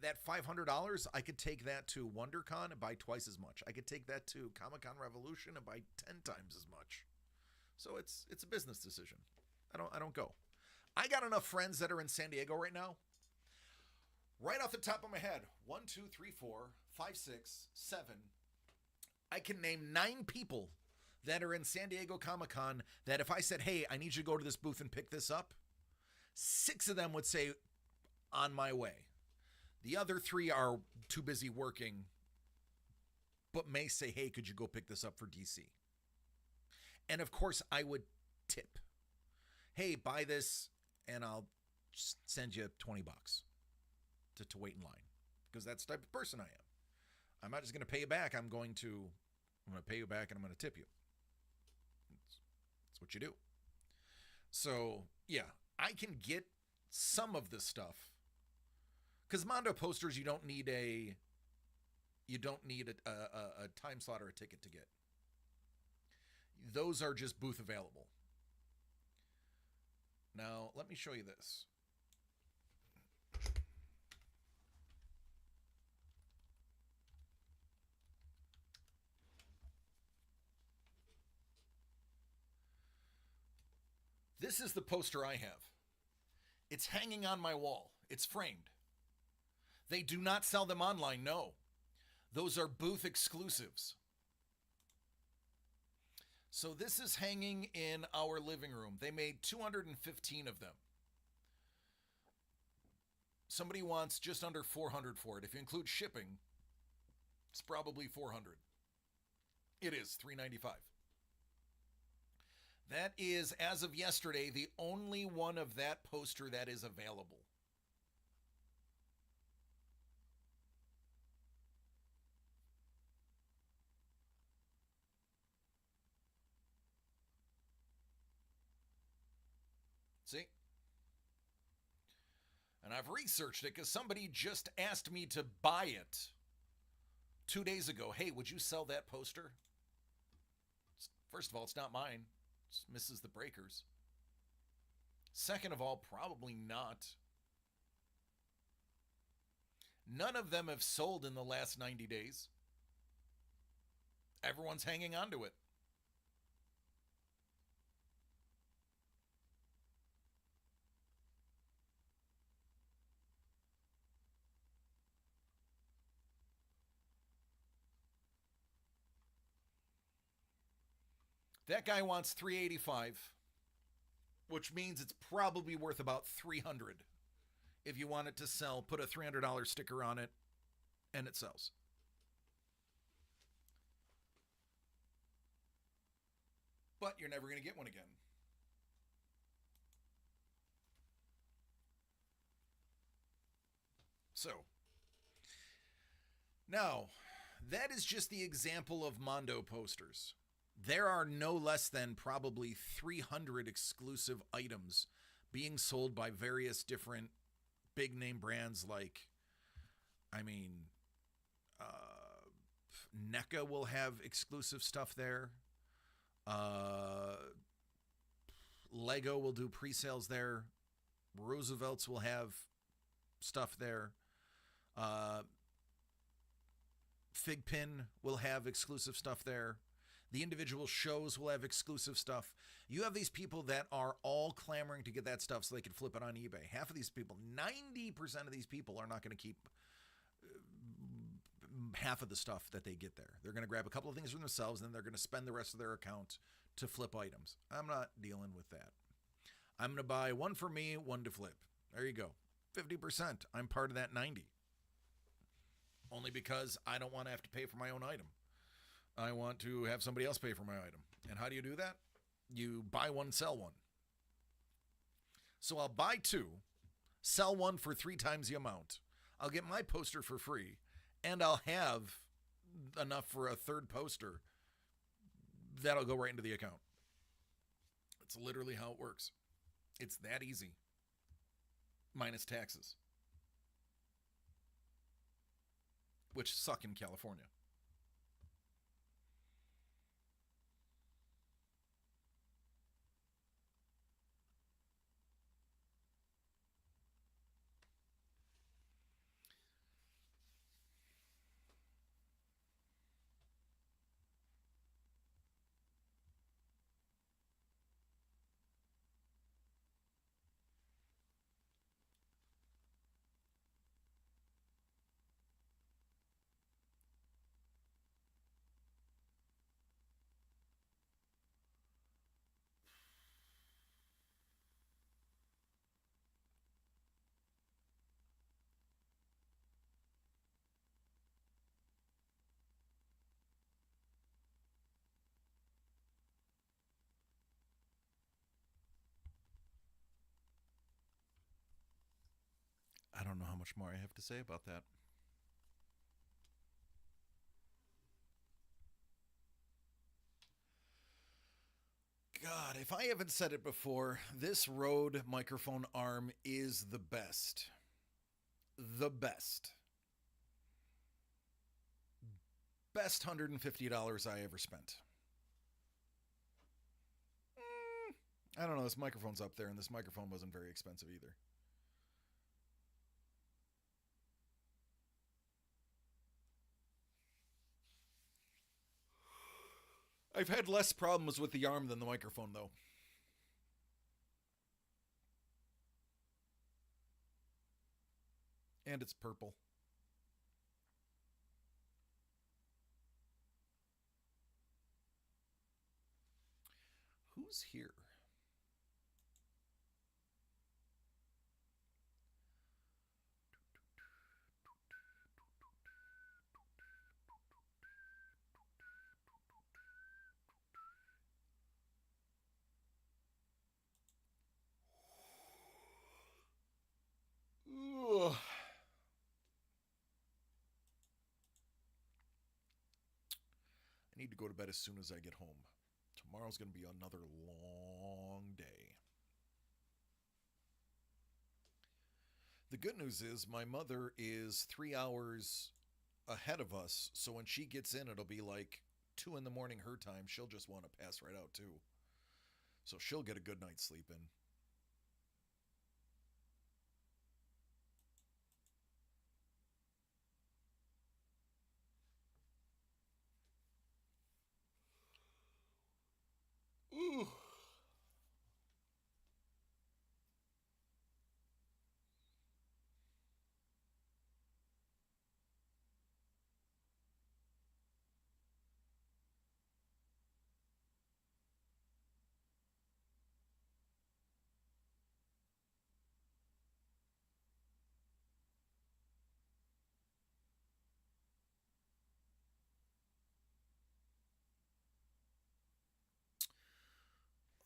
That $500, I could take that to WonderCon and buy twice as much. I could take that to Comic-Con Revolution and buy 10 times as much. So it's a business decision. I don't go. I got enough friends that are in San Diego right now. Right off the top of my head, 1, 2, 3, 4, 5, 6, 7. I can name 9 people that are in San Diego Comic-Con that if I said, hey, I need you to go to this booth and pick this up, 6 of them would say, on my way. The other 3 are too busy working, but may say, hey, could you go pick this up for DC? And of course, I would tip. Hey, buy this, and I'll send you $20 to wait in line. Because that's the type of person I am. I'm not just going to pay you back. I'm going to pay you back, and I'm going to tip you. That's what you do. So, yeah, I can get some of this stuff. Because Mondo posters, you don't need a time slot or a ticket to get. Those are just booth available. Now, let me show you this. This is the poster I have. It's hanging on my wall. It's framed. They do not sell them online, no. Those are booth exclusives. So this is hanging in our living room. They made 215 of them. Somebody wants just under $400 for it. If you include shipping, it's probably $400. It is $395. That is, as of yesterday, the only one of that poster that is available. And I've researched it because somebody just asked me to buy it 2 days ago. Hey, would you sell that poster? First of all, it's not mine. It's Mrs. the Breakers. Second of all, probably not. None of them have sold in the last 90 days. Everyone's hanging on to it. That guy wants $385, which means it's probably worth about $300. If you want it to sell, put a $300 sticker on it, and it sells. But you're never going to get one again. So, now, that is just the example of Mondo posters. There are no less than probably 300 exclusive items being sold by various different big name brands like, NECA will have exclusive stuff there. Lego will do pre-sales there. Roosevelt's will have stuff there. Figpin will have exclusive stuff there. The individual shows will have exclusive stuff. You have these people that are all clamoring to get that stuff so they can flip it on eBay. Half of these people, 90% of these people are not going to keep half of the stuff that they get there. They're going to grab a couple of things for themselves, and then they're going to spend the rest of their account to flip items. I'm not dealing with that. I'm going to buy one for me, one to flip. There you go. 50%. I'm part of that 90. Only because I don't want to have to pay for my own item. I want to have somebody else pay for my item. And how do you do that? You buy one, sell one. So I'll buy two, sell one for 3 times the amount. I'll get my poster for free, and I'll have enough for a third poster. That'll go right into the account. It's literally how it works. It's that easy. Minus taxes. Which suck in California. I don't know how much more I have to say about that. God, if I haven't said it before, this Rode microphone arm is the best. The best. Best $150 I ever spent. I don't know, this microphone's up there, and this microphone wasn't very expensive either. I've had less problems with the arm than the microphone, though. And it's purple. Who's here? Ugh. I need to go to bed as soon as I get home. Tomorrow's going to be another long day. The good news is my mother is 3 hours ahead of us, so when she gets in, it'll be like 2 in the morning her time. She'll just want to pass right out too. So she'll get a good night's sleep in. Ooh.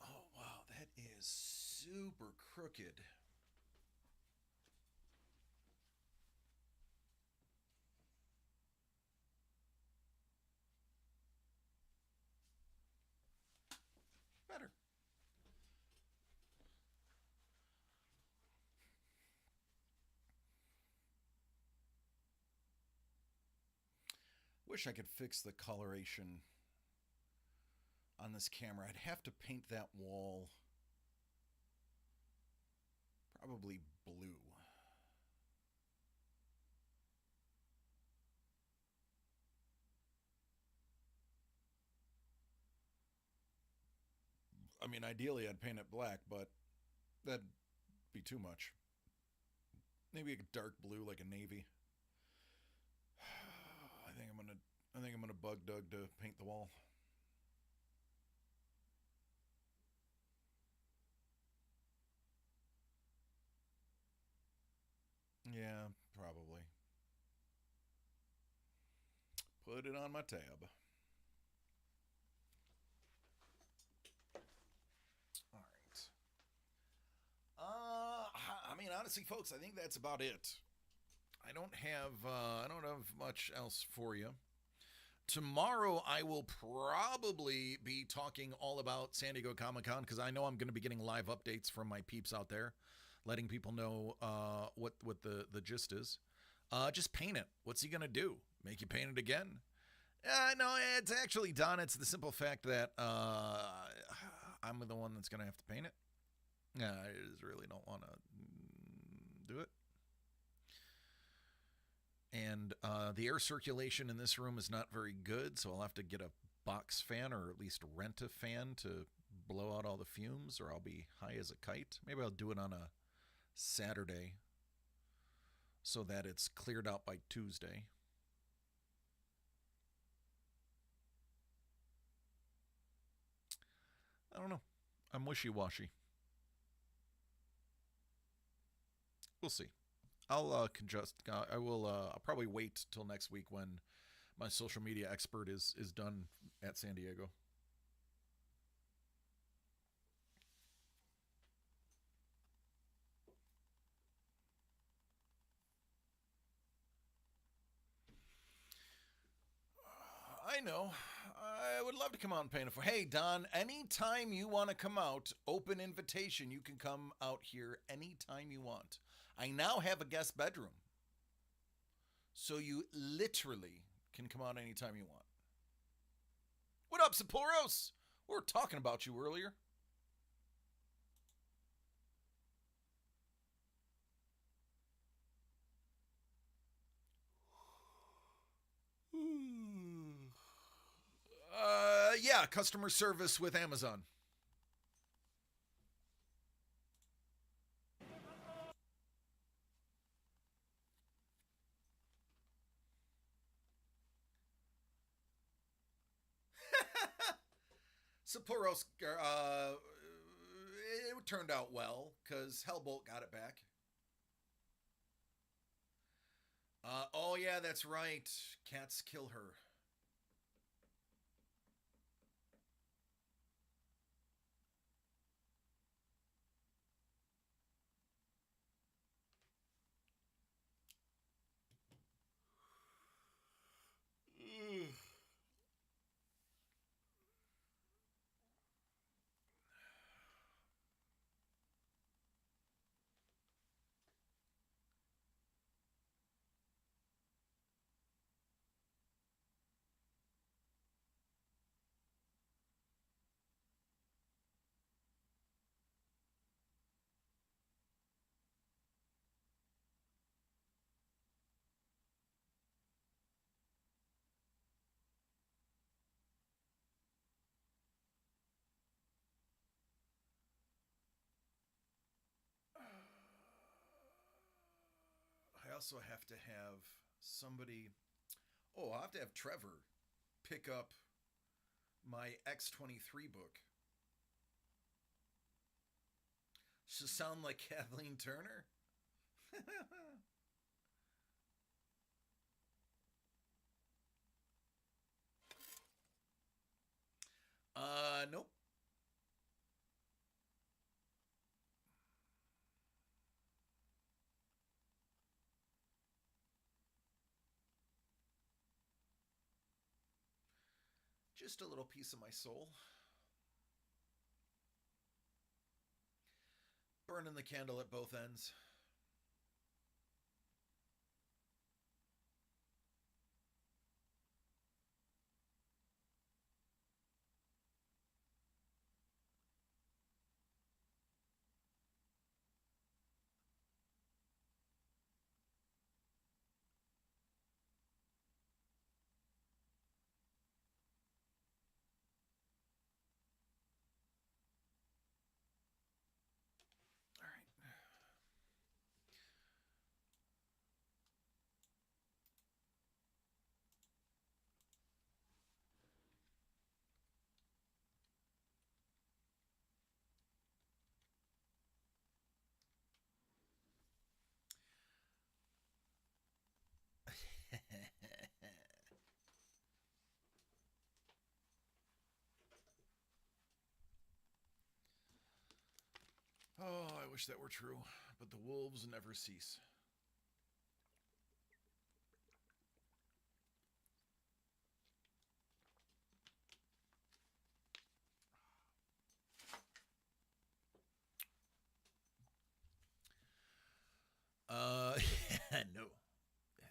Oh, wow, that is super crooked. Better. Wish I could fix the coloration on this camera. I'd have to paint that wall probably blue. I mean, ideally I'd paint it black, but that'd be too much. Maybe a dark blue like a navy. I think I'm gonna bug Doug to paint the wall. Yeah, probably. Put it on my tab. All right. I mean, honestly, folks, I think that's about it. I don't have much else for you. Tomorrow, I will probably be talking all about San Diego Comic-Con because I know I'm going to be getting live updates from my peeps out there, letting people know what the gist is. Just paint it. What's he going to do? Make you paint it again? No, it's actually done. It's the simple fact that I'm the one that's going to have to paint it. I just really don't want to do it. And the air circulation in this room is not very good, so I'll have to get a box fan or at least rent a fan to blow out all the fumes, or I'll be high as a kite. Maybe I'll do it on a Saturday so that it's cleared out by Tuesday. I don't know. I'm wishy-washy. We'll see. I'll probably wait till next week when my social media expert is done at San Diego. I know. I would love to come out and paint it for. Hey, Don, anytime you want to come out, open invitation. You can come out here anytime you want. I now have a guest bedroom. So you literally can come out anytime you want. What up, Saporos? We were talking about you earlier. Yeah, customer service with Amazon. Sapporo's, it turned out well because Hellbolt got it back. Oh yeah, that's right. Cats kill her. also have to have somebody. Oh, I'll have to have Trevor pick up my X-23 book. Should sound like Kathleen Turner. Nope. Just a little piece of my soul. Burning the candle at both ends. All right. Oh, I wish that were true, but the wolves never cease. No,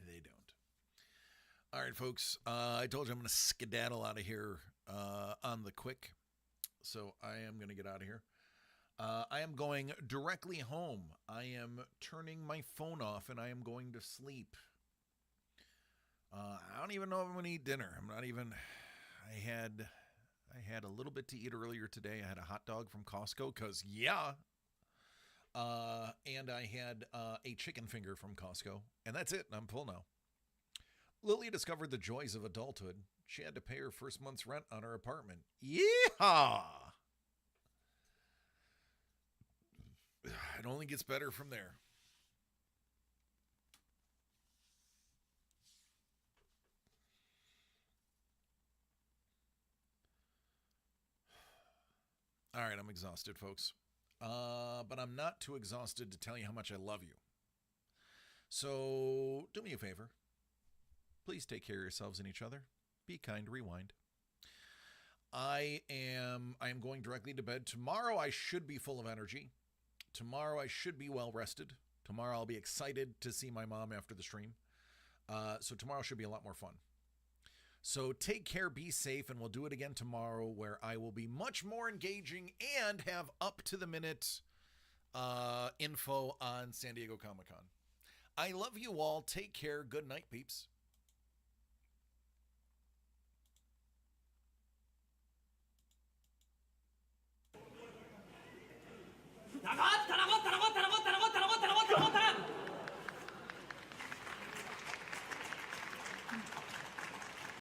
they don't. All right, folks. I told you I'm going to skedaddle out of here on the quick, so I am going to get out of here. I am going directly home. I am turning my phone off, and I am going to sleep. I don't even know if I'm going to eat dinner. I'm not even. I had a little bit to eat earlier today. I had a hot dog from Costco, because yeah. And I had a chicken finger from Costco, and that's it. I'm full now. Lily discovered the joys of adulthood. She had to pay her first month's rent on her apartment. Yeehaw! It only gets better from there. All right, I'm exhausted, folks. But I'm not too exhausted to tell you how much I love you. So do me a favor. Please take care of yourselves and each other. Be kind, rewind. I am going directly to bed. Tomorrow I should be full of energy. Tomorrow I should be well rested. Tomorrow I'll be excited to see my mom after the stream. So tomorrow should be a lot more fun. So take care, be safe, and we'll do it again tomorrow where I will be much more engaging and have up-to-the-minute info on San Diego Comic-Con. I love you all. Take care. Good night, peeps.